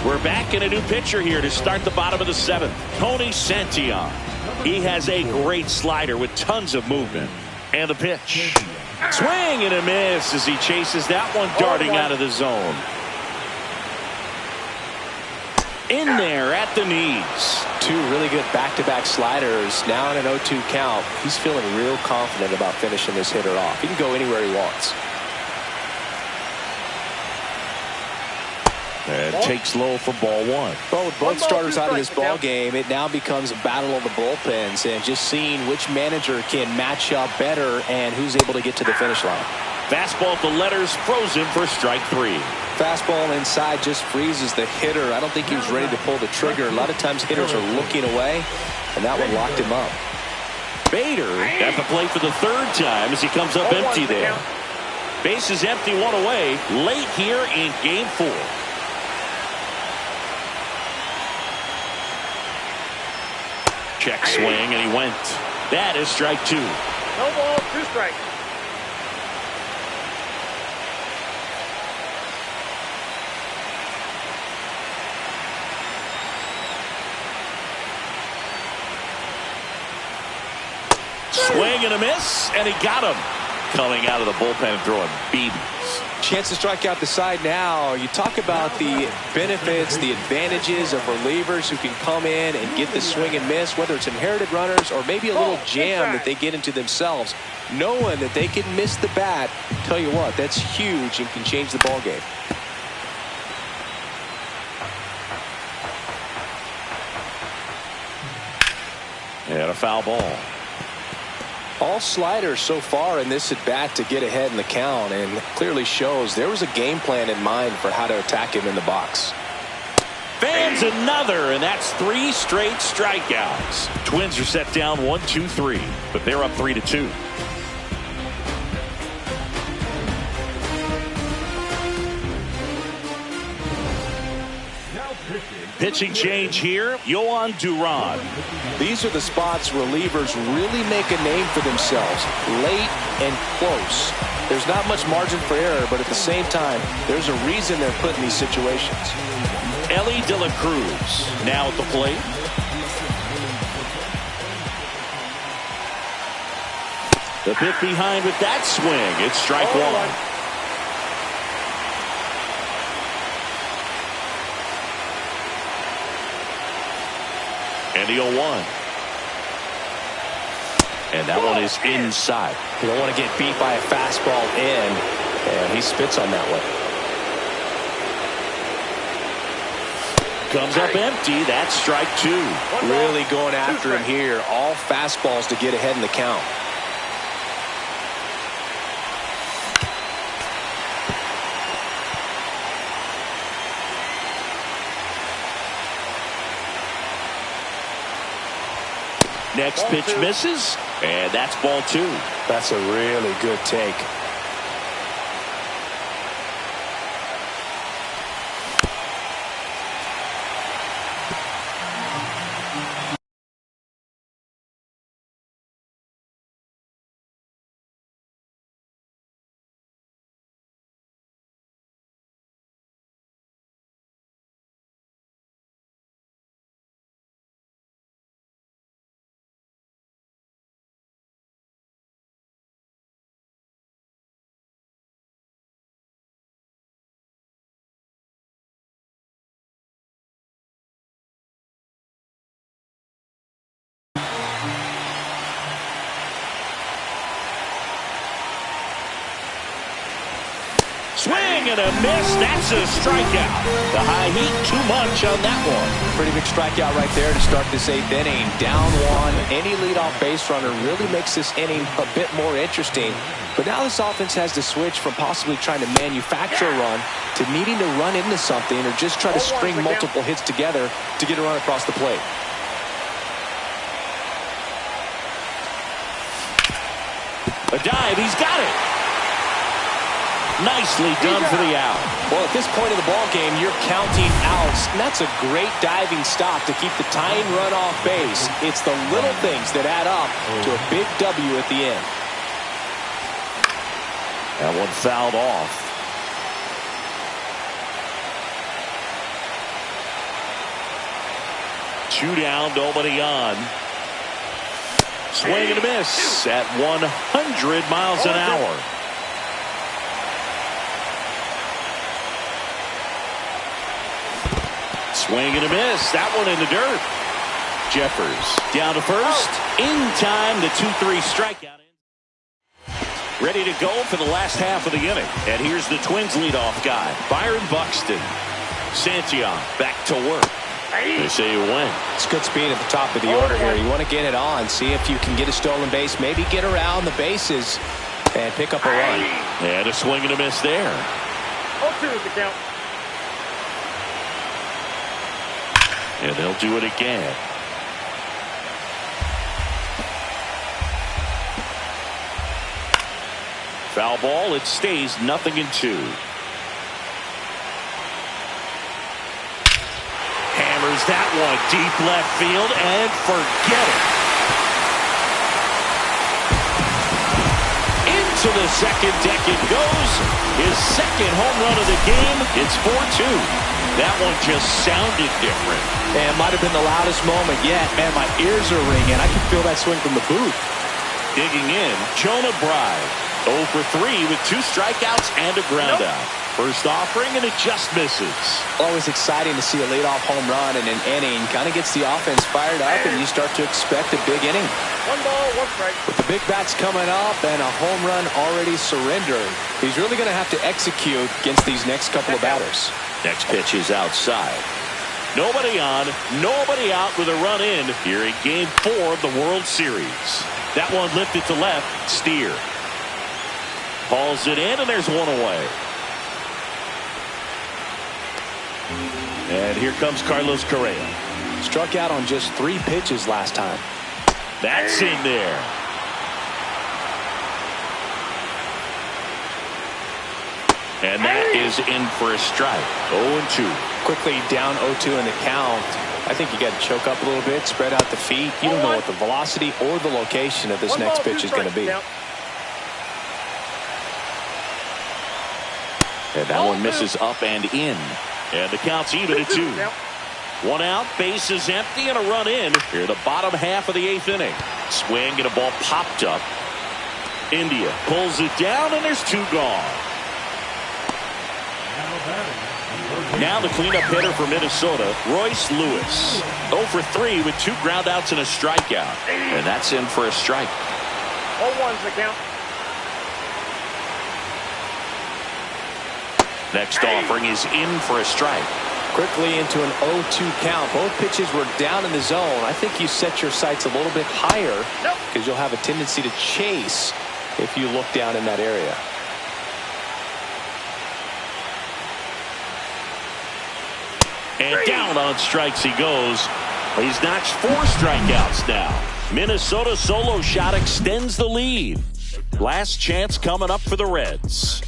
We're back in a new pitcher here to start the bottom of the seventh. Tony Santillan. He has a great slider with tons of movement. And the pitch. Swing and a miss as he chases that one darting out of the zone. In there at the knees. Two really good back-to-back sliders. Now in an 0-2 count. He's feeling real confident about finishing this hitter off. He can go anywhere he wants. And takes low for ball one. Well, with both starters out of this ball game, it now becomes a battle of the bullpens and just seeing which manager can match up better and who's able to get to the finish line. Fastball at the letters, frozen for strike three. Fastball inside just freezes the hitter. I don't think he was ready to pull the trigger. A lot of times hitters are looking away, and that one locked him up. Bader at the plate for the third time as he comes up empty there. Base is empty, one away, late here in game 4. Check swing, and he went. That is strike 2. No ball, 2 strikes. Swing and a miss, and he got him. Coming out of the bullpen and throwing BBs. Chance to strike out the side now. You talk about the benefits, the advantages of relievers who can come in and get the swing and miss, whether it's inherited runners or maybe a little jam that they get into themselves. Knowing that they can miss the bat, tell you what, that's huge and can change the ball game. And a foul ball. All sliders so far in this at bat to get ahead in the count, and clearly shows there was a game plan in mind for how to attack him in the box. Fans another, and that's 3 straight strikeouts. Twins are set down 1-2-3, but they're up 3-2. Pitching change here, Yohan Duran. These are the spots relievers really make a name for themselves, late and close. There's not much margin for error, but at the same time, there's a reason they're put in these situations. Ellie De La Cruz now at the plate. The bit behind with that swing. It's strike 1. And the 0-1. And that one is inside. You don't want to get beat by a fastball in, and he spits on that one. Comes up empty. That's strike 2. Really going after him here. All fastballs to get ahead in the count. Next pitch misses, and that's ball 2. That's a really good take. Swing and a miss. That's a strikeout. The high heat, too much on that one. Pretty big strikeout right there to start this 8th inning. Down 1. Any leadoff base runner really makes this inning a bit more interesting. But now this offense has to switch from possibly trying to manufacture a run to needing to run into something or just try to string multiple hits together to get a run across the plate. A dive. He's got it. Nicely done for the out. Well, at this point in the ball game, you're counting outs, and that's a great diving stop to keep the tying run off base. It's the little things that add up to a big W at the end. That one fouled off. 2 down, nobody on. Swing and a miss at 100 miles an hour. Swing and a miss. That one in the dirt. Jeffers down to first. In time, the 2-3 strikeout. Ready to go for the last half of the inning. And here's the Twins leadoff guy, Byron Buxton. Santillan back to work. They say you win. It's good speed at the top of the order here. You want to get it on, see if you can get a stolen base, maybe get around the bases and pick up a run. And a swing and a miss there. 0-2 is the count. And they'll do it again. Foul ball. It stays 0-2. Hammers that one deep left field and forget it. Into the second deck it goes. His second home run of the game. It's 4-2. That one just sounded different. And might have been the loudest moment yet. Man, my ears are ringing. I can feel that swing from the booth. Digging in, Jonah Bride. 0 for 3 with 2 strikeouts and a ground out. First offering, and it just misses. Always exciting to see a leadoff home run in an inning. Kind of gets the offense fired up, and you start to expect a big inning. 1 ball, 1 strike. With the big bats coming up and a home run already surrendered, he's really going to have to execute against these next couple of batters. Next pitch is outside. Nobody on, nobody out with a run in here in Game 4 of the World Series. That one lifted to left. Steer hauls it in, and there's one away. And here comes Carlos Correa. Struck out on just 3 pitches last time. That's in there. And that is in for a strike. 0-2. Quickly down 0-2 in the count. I think you got to choke up a little bit, spread out the feet. You don't know what the velocity or the location of this next pitch is going to be. And that one misses up and in. And the count's even at 2. 1 out, base is empty, and a run in. Here the bottom half of the 8th inning. Swing and a ball popped up. India pulls it down, and there's 2 gone. Now the cleanup hitter for Minnesota, Royce Lewis. 0 for 3 with 2 groundouts and a strikeout. And that's in for a strike. 0-1's the count. Next offering is in for a strike. Quickly into an 0-2 count. Both pitches were down in the zone. I think you set your sights a little bit higher because you'll have a tendency to chase if you look down in that area. And down on strikes he goes. He's notched 4 strikeouts now. Minnesota solo shot extends the lead. Last chance coming up for the Reds.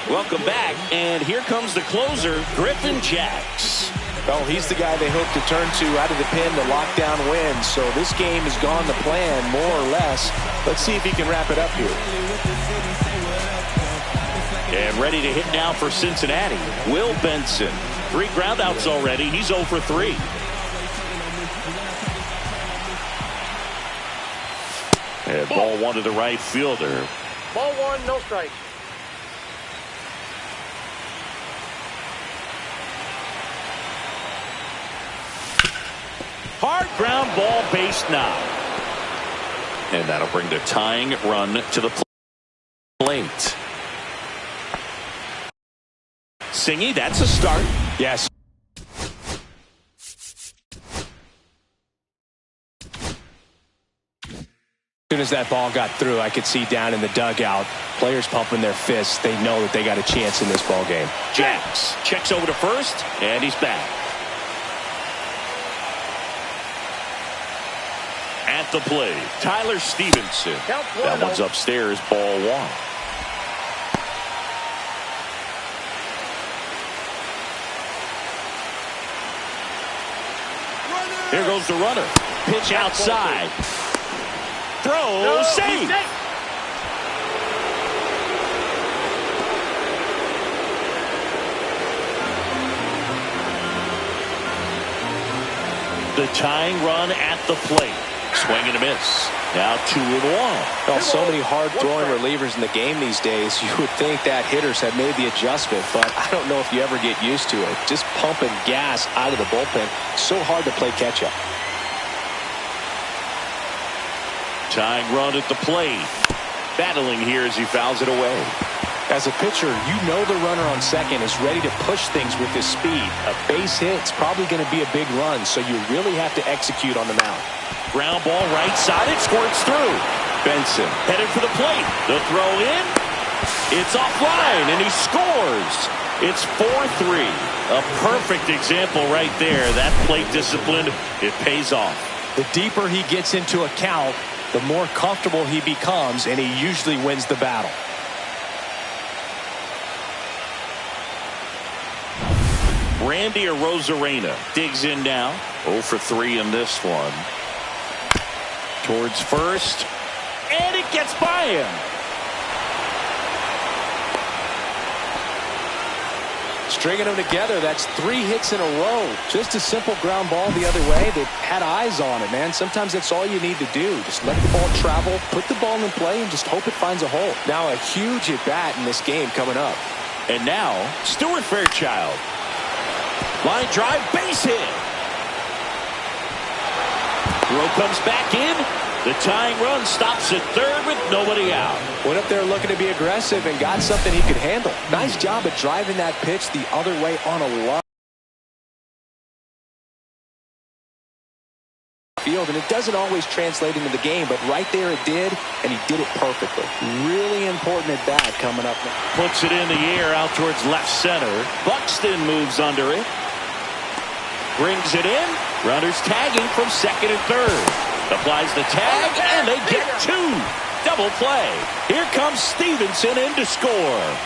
Welcome back, and here comes the closer, Griffin Jax. Well, he's the guy they hope to turn to out of the pen to lock down wins. So this game has gone to plan, more or less. Let's see if he can wrap it up here. And ready to hit now for Cincinnati, Will Benson. 3 groundouts already. He's 0 for 3. And ball 1 to the right fielder. Ball 1, no strike. Hard ground ball, base knock. And that'll bring the tying run to the plate. Singy, that's a start. Yes. As soon as that ball got through, I could see down in the dugout, players pumping their fists. They know that they got a chance in this ball game. Jax checks over to first, and he's back. At the plate, Tyler Stevenson. That one's upstairs, ball 1. Here goes the runner. Pitch outside. Throw, save. the tying run at the plate. Swing and a miss. Now 2-1. Well, so many hard-throwing relievers in the game these days, you would think that hitters have made the adjustment, but I don't know if you ever get used to it. Just pumping gas out of the bullpen, so hard to play catch-up. Tying run at the plate. Battling here as he fouls it away. As a pitcher, you know the runner on second is ready to push things with his speed. A base hit's probably going to be a big run, so you really have to execute on the mound. Ground ball right side. It squirts through. Benson headed for the plate. The throw in. It's offline, and he scores. It's 4-3. A perfect example right there. That plate discipline, it pays off. The deeper he gets into a count, the more comfortable he becomes, and he usually wins the battle. Randy Arozarena digs in now. 0 for 3 in this one. Towards first. And it gets by him. Stringing them together, that's 3 hits in a row. Just a simple ground ball the other way that had eyes on it, man. Sometimes that's all you need to do. Just let the ball travel, put the ball in play, and just hope it finds a hole. Now a huge at-bat in this game coming up. And now, Stuart Fairchild. Line drive, base hit. Throw comes back in. The tying run stops at third with nobody out. Went up there looking to be aggressive and got something he could handle. Nice job of driving that pitch the other way on a line. Field, and it doesn't always translate into the game, but right there it did, and he did it perfectly. Really important at bat coming up now. Puts it in the air out towards left center. Buxton moves under it. Brings it in. Runners tagging from second and third. Applies the tag, and they get 2. Double play. Here comes Stevenson in to score.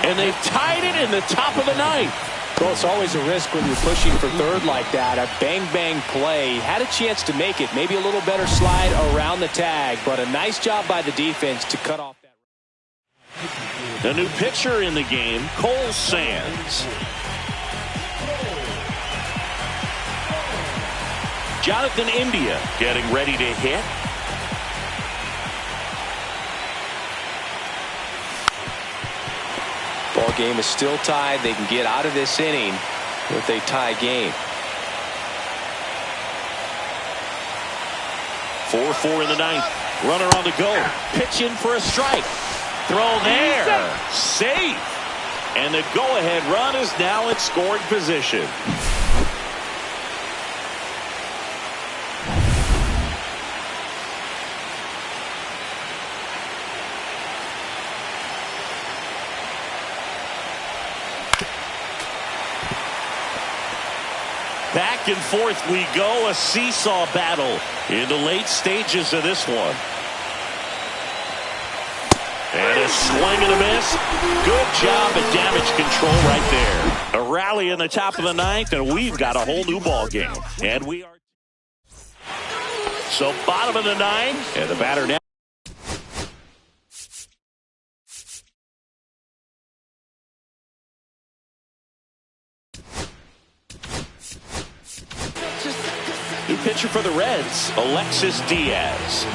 And they've tied it in the top of the 9th. Well, it's always a risk when you're pushing for third like that. A bang-bang play. Had a chance to make it. Maybe a little better slide around the tag, but a nice job by the defense to cut off that. The new pitcher in the game, Cole Sands. Jonathan India getting ready to hit. Ball game is still tied. They can get out of this inning with a tie game. 4-4 in the 9th. Runner on the go. Pitch in for a strike. Throw there. Safe. And the go-ahead run is now in scoring position. Back and forth we go, a seesaw battle in the late stages of this one. And a swing and a miss. Good job at damage control right there. A rally in the top of the 9th, and we've got a whole new ball game. And we are. So bottom of the 9th, and the batter now. New pitcher for the Reds, Alexis Diaz.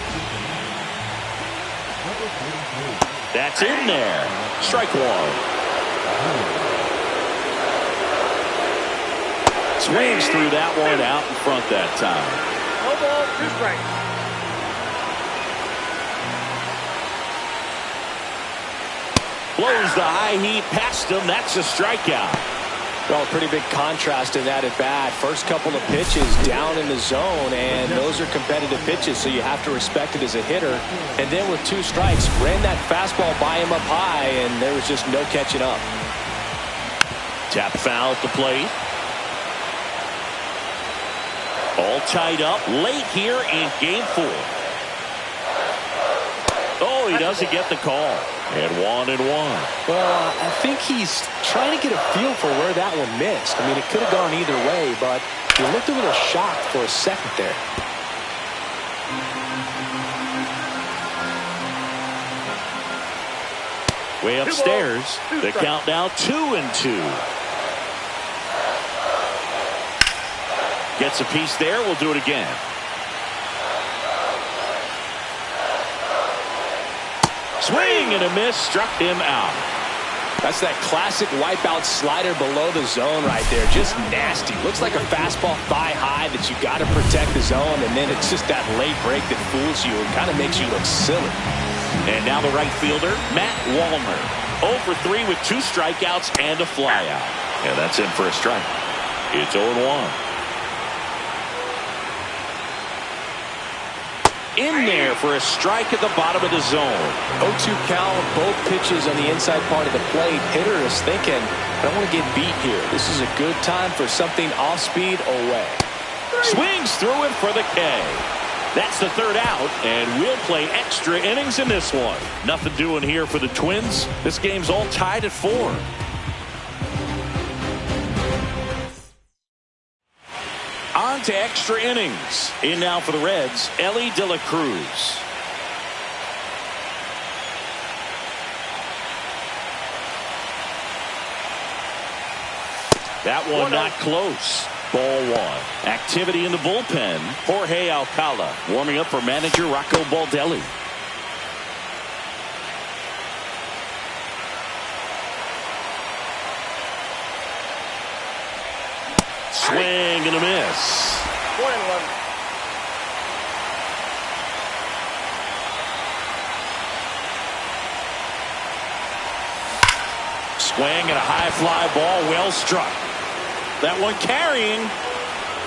That's in there. Strike 1. Swings through that one out in front that time. No ball, 2 strikes. Blows the high heat past him. That's a strikeout. Well, pretty big contrast in that at bat. First couple of pitches down in the zone, and those are competitive pitches, so you have to respect it as a hitter. And then with 2 strikes, ran that fastball by him up high, and there was just no catching up. Tap foul at the plate. All tied up late here in game 4. Oh, he doesn't get the call. And 1-1. Well, I think he's trying to get a feel for where that one missed. I mean, it could have gone either way, but he looked a little shocked for a second there. Way upstairs. The count now 2-2. Gets a piece there. We'll do it again. Swing and a miss. Struck him out. That's that classic wipeout slider below the zone right there. Just nasty. Looks like a fastball thigh high that you got to protect the zone, and then it's just that late break that fools you and kind of makes you look silly. And now the right fielder, Matt Wallner. 0 for 3 with 2 strikeouts and a flyout. Yeah, that's in for a strike. It's 0-1. In there for a strike at the bottom of the zone. 0-2 count, both pitches on the inside part of the plate. Hitter is thinking, I don't want to get beat here. This is a good time for something off speed away. Swings through it for the K. That's the 3rd out, and we'll play extra innings in this one. Nothing doing here for the Twins. This game's all tied at 4. On to extra innings. In now for the Reds, Ellie De La Cruz. That one not close. Ball 1. Activity in the bullpen. Jorge Alcala warming up for manager Rocco Baldelli. Swing and a miss. 1-1. Swing and a high fly ball, well struck. That one carrying,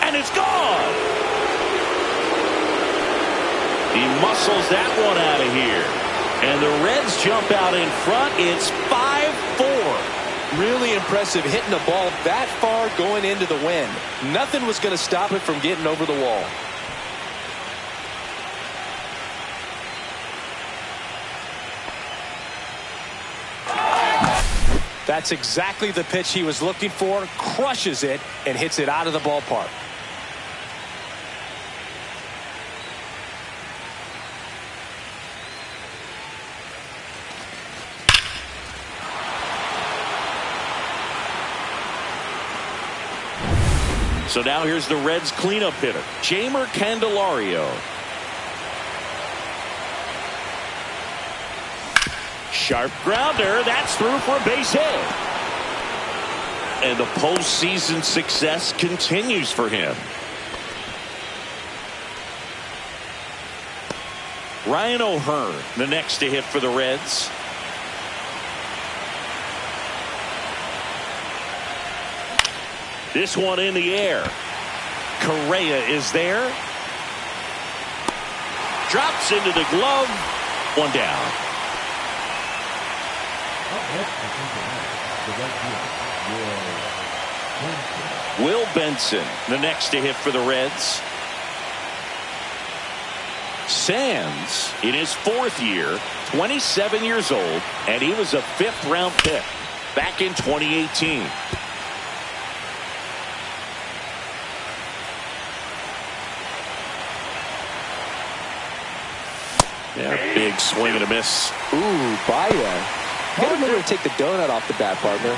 and it's gone. He muscles that one out of here. And the Reds jump out in front. It's 5-4. Really impressive hitting the ball that far going into the wind. Nothing was going to stop it from getting over the wall. That's exactly the pitch he was looking for. Crushes it and hits it out of the ballpark. So now here's the Reds cleanup hitter, Jeimer Candelario. Sharp grounder. That's through for a base hit. And the postseason success continues for him. Ryan O'Hearn, the next to hit for the Reds. This one in the air. Correa is there. Drops into the glove. One down. Will Benson, the next to hit for the Reds. Sands in his 4th year, 27 years old, and he was a 5th-round pick back in 2018. Yeah, big swing and a miss. Ooh, Baya. Gotta remember to take the donut off the bat, partner.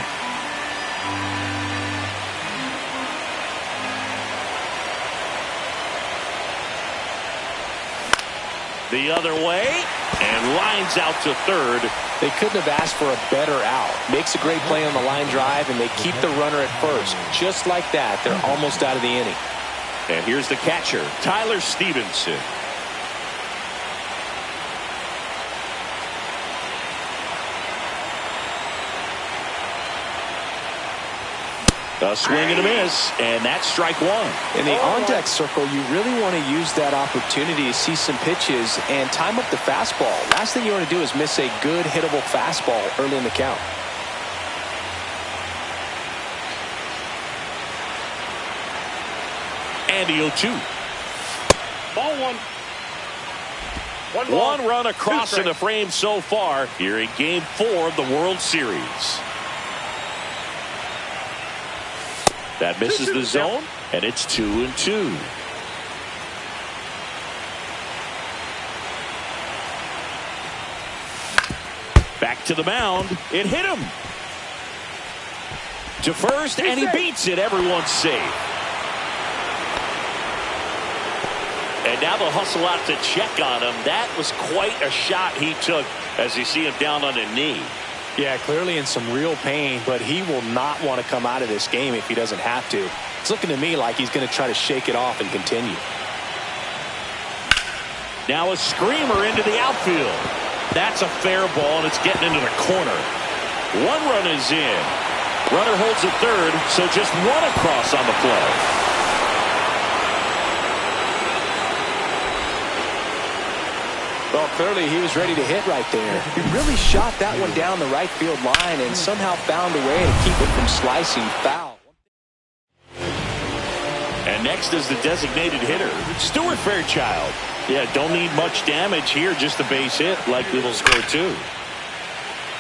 The other way, and lines out to 3rd. They couldn't have asked for a better out. Makes a great play on the line drive, and they keep the runner at first. Just like that, they're almost out of the inning. And here's the catcher, Tyler Stevenson. A swing and a miss, and that's strike 1. In the on-deck circle, you really want to use that opportunity to see some pitches and time up the fastball. Last thing you want to do is miss a good hittable fastball early in the count. And the 0-2. Ball 1. One run across in the frame so far here in Game 4 of the World Series. That misses the zone, and it's 2-2. Back to the mound. It hit him. To first, and he beats it. Everyone's safe. And now they'll hustle out to check on him. That was quite a shot he took as you see him down on a knee. Yeah, clearly in some real pain, but he will not want to come out of this game if he doesn't have to. It's looking to me like he's going to try to shake it off and continue. Now a screamer into the outfield. That's a fair ball, and it's getting into the corner. One run is in. Runner holds at third, so just one across on the play. Well, clearly he was ready to hit right there. He really shot that one down the right field line and somehow found a way to keep it from slicing foul. And next is the designated hitter, Stuart Fairchild. Yeah, don't need much damage here, just a base hit. Likely will score two.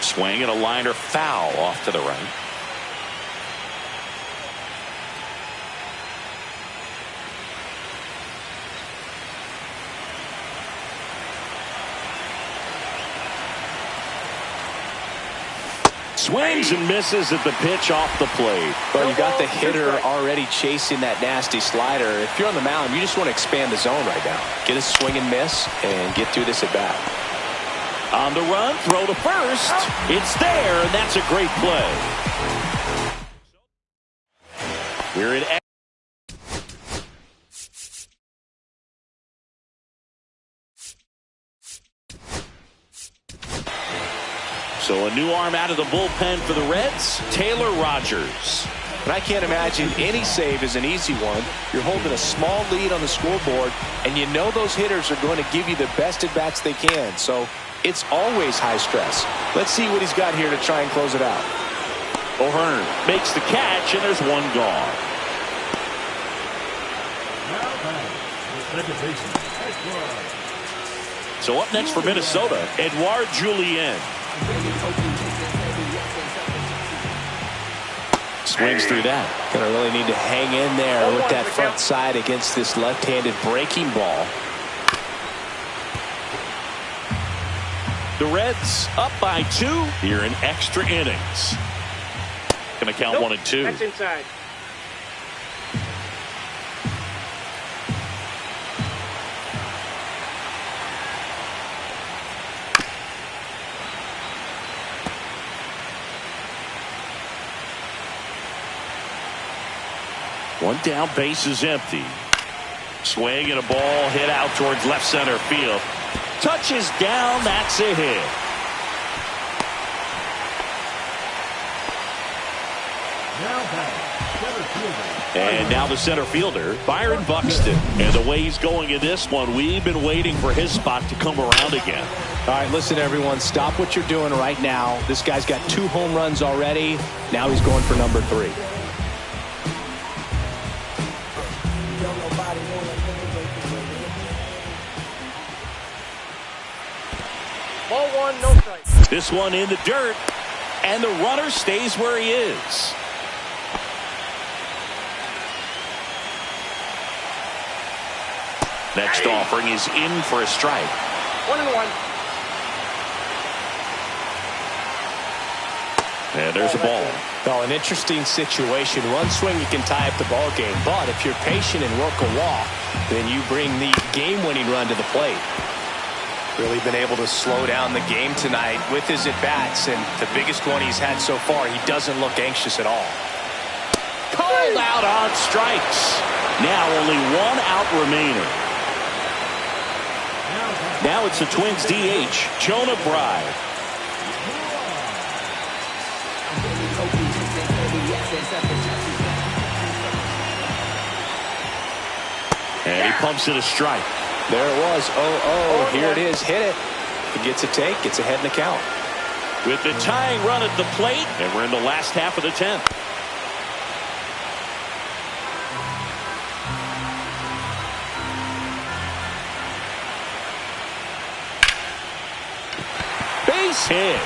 Swing and a liner foul off to the right. Swings and misses at the pitch off the plate. Well, you got the hitter already chasing that nasty slider. If you're on the mound, you just want to expand the zone right now. Get a swing and miss and get through this at bat. On the run, throw to first. It's there, and that's a great play. We're in. So a new arm out of the bullpen for the Reds, Taylor Rogers. And I can't imagine any save is an easy one. You're holding a small lead on the scoreboard, and you know those hitters are going to give you the best at-bats they can. So it's always high stress. Let's see what he's got here to try and close it out. O'Hearn makes the catch, and there's one gone. So up next for Minnesota, Edouard Julien. Swings through that. Gonna really need to hang in there with that front side against this left-handed breaking ball. The Reds up by 2 here in extra innings. Gonna count 1 and 2. That's inside. One down, base is empty. Swing and a ball hit out towards left center field. Touches down, that's a hit. And now the center fielder, Byron Buxton. And the way he's going in this one, we've been waiting for his spot to come around again. All right, listen, everyone, stop what you're doing right now. This guy's got 2 home runs already. Now he's going for number 3. Ball 1, no strike. This one in the dirt, and the runner stays where he is. Next offering is in for a strike. 1-1. And there's a ball. Well, an interesting situation. One swing, you can tie up the ball game. But if you're patient and work a walk, then you bring the game-winning run to the plate. Really been able to slow down the game tonight with his at-bats. And the biggest one he's had so far, he doesn't look anxious at all. Called out on strikes. Now only 1 out remaining. Now it's the Twins DH, Jonah Bride. And he pumps it a strike. There it was. 0-0. Here it is. Hit it. He gets a take. Gets ahead in the count. With the tying run at the plate, and we're in the last half of the 10th. Base hit.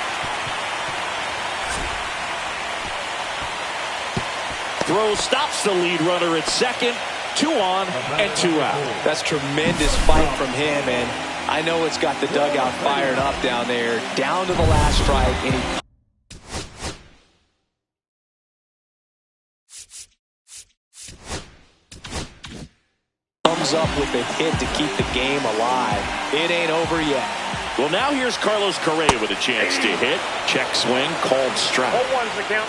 Throw stops the lead runner at second. 2 on and 2 out. That's tremendous fight from him, and I know it's got the dugout fired up down there. Down to the last strike, and he comes comes up with a hit to keep the game alive. It ain't over yet. Well, now here's Carlos Correa with a chance to hit. Check swing, called strike. 0-1's the count.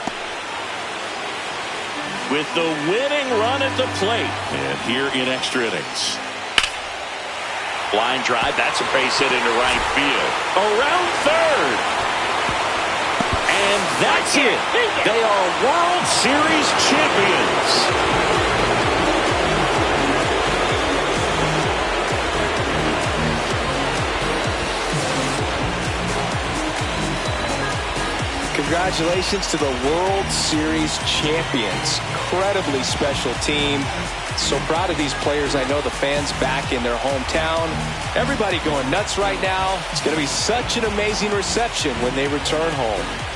With the winning run at the plate. And here in extra innings. Line drive, that's a base hit into right field. Around third. And that's it. They are World Series champions. Congratulations to the World Series champions. Incredibly special team. So proud of these players. I know the fans back in their hometown. Everybody going nuts right now. It's going to be such an amazing reception when they return home.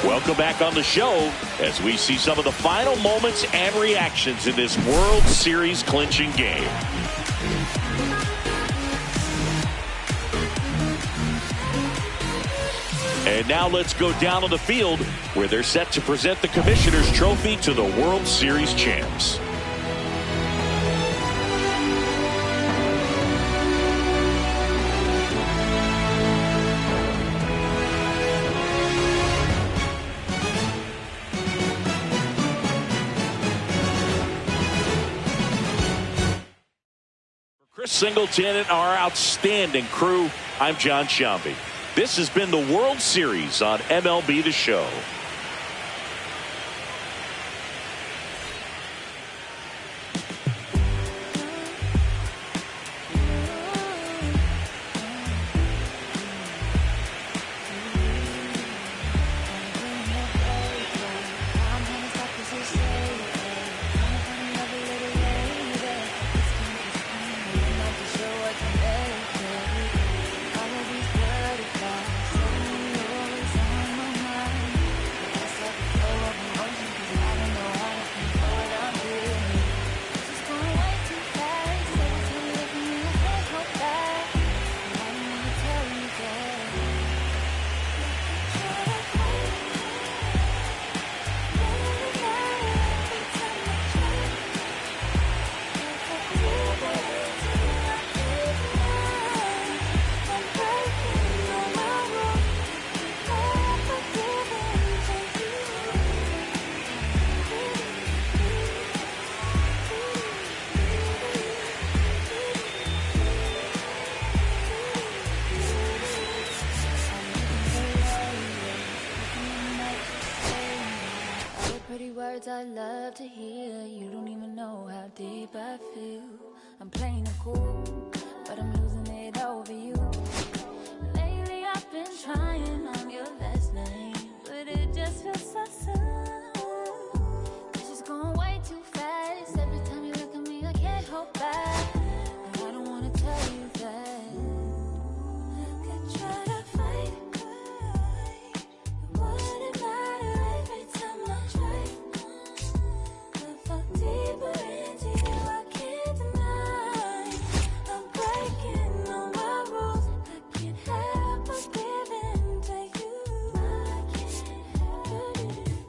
Welcome back on the show as we see some of the final moments and reactions in this World Series clinching game. And now let's go down to the field where they're set to present the Commissioner's Trophy to the World Series champs. Chris Singleton and our outstanding crew, I'm John Shambi. This has been the World Series on MLB The Show. I love to hear. You don't even know how deep I feel. I'm playing it cool, but I'm losing it over you. Lately I've been trying on your last name, but it just feels so soon. It's just going way too fast. Every time you look at me, I can't hold back. And I don't want to tell you that. I could try to fight it, it wouldn't matter every time I try. Deeper into you, I can't deny. I'm breaking all my rules. I can't help but give in to you. I can't help it.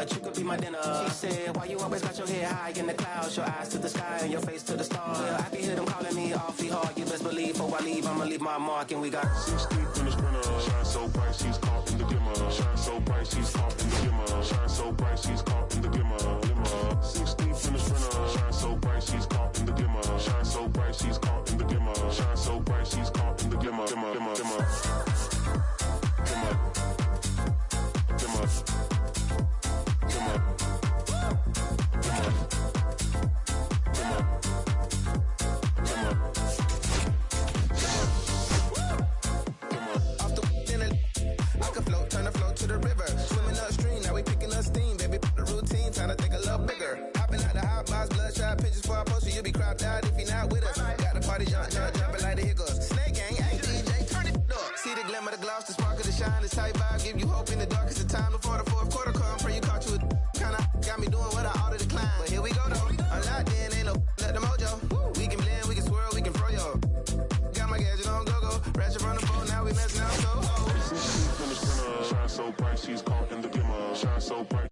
but you could be my dinner. She said, why you always got your head high in the clouds, your eyes to the sky and your face to the stars? Well, I can hear them calling me awfully hard. You best believe before I leave, I'ma leave my mark. And we got 6 deep in the sprinter. Shine so bright, she's caught in the glimmer. Shine so bright, she's caught in the glimmer. Shine so bright, she's caught in the glimmer. 6 deep in the sprinter. Shine so bright, she's caught in the glimmer. Shine so bright, she's caught in the glimmer. Shine so bright, she's caught in the glimmer. You be cropped out if you're not with us. Got the party jumping like the hiccups. Snake gang, hey DJ, turn it up. See the glimmer, the gloss, the sparkle, the shine, this tight vibe, give you hope in the darkest of time. Before the fourth quarter come, pray you caught you a kinda got me doing what I ought to decline. But here we go though, I'm locked in, ain't no let the mojo. We can blend, we can swirl, we can throw yo. Got my gadget on go-go, ratchet from the phone, now we messing out so. Shine so bright, she's caught in the glimmer. Shine so bright.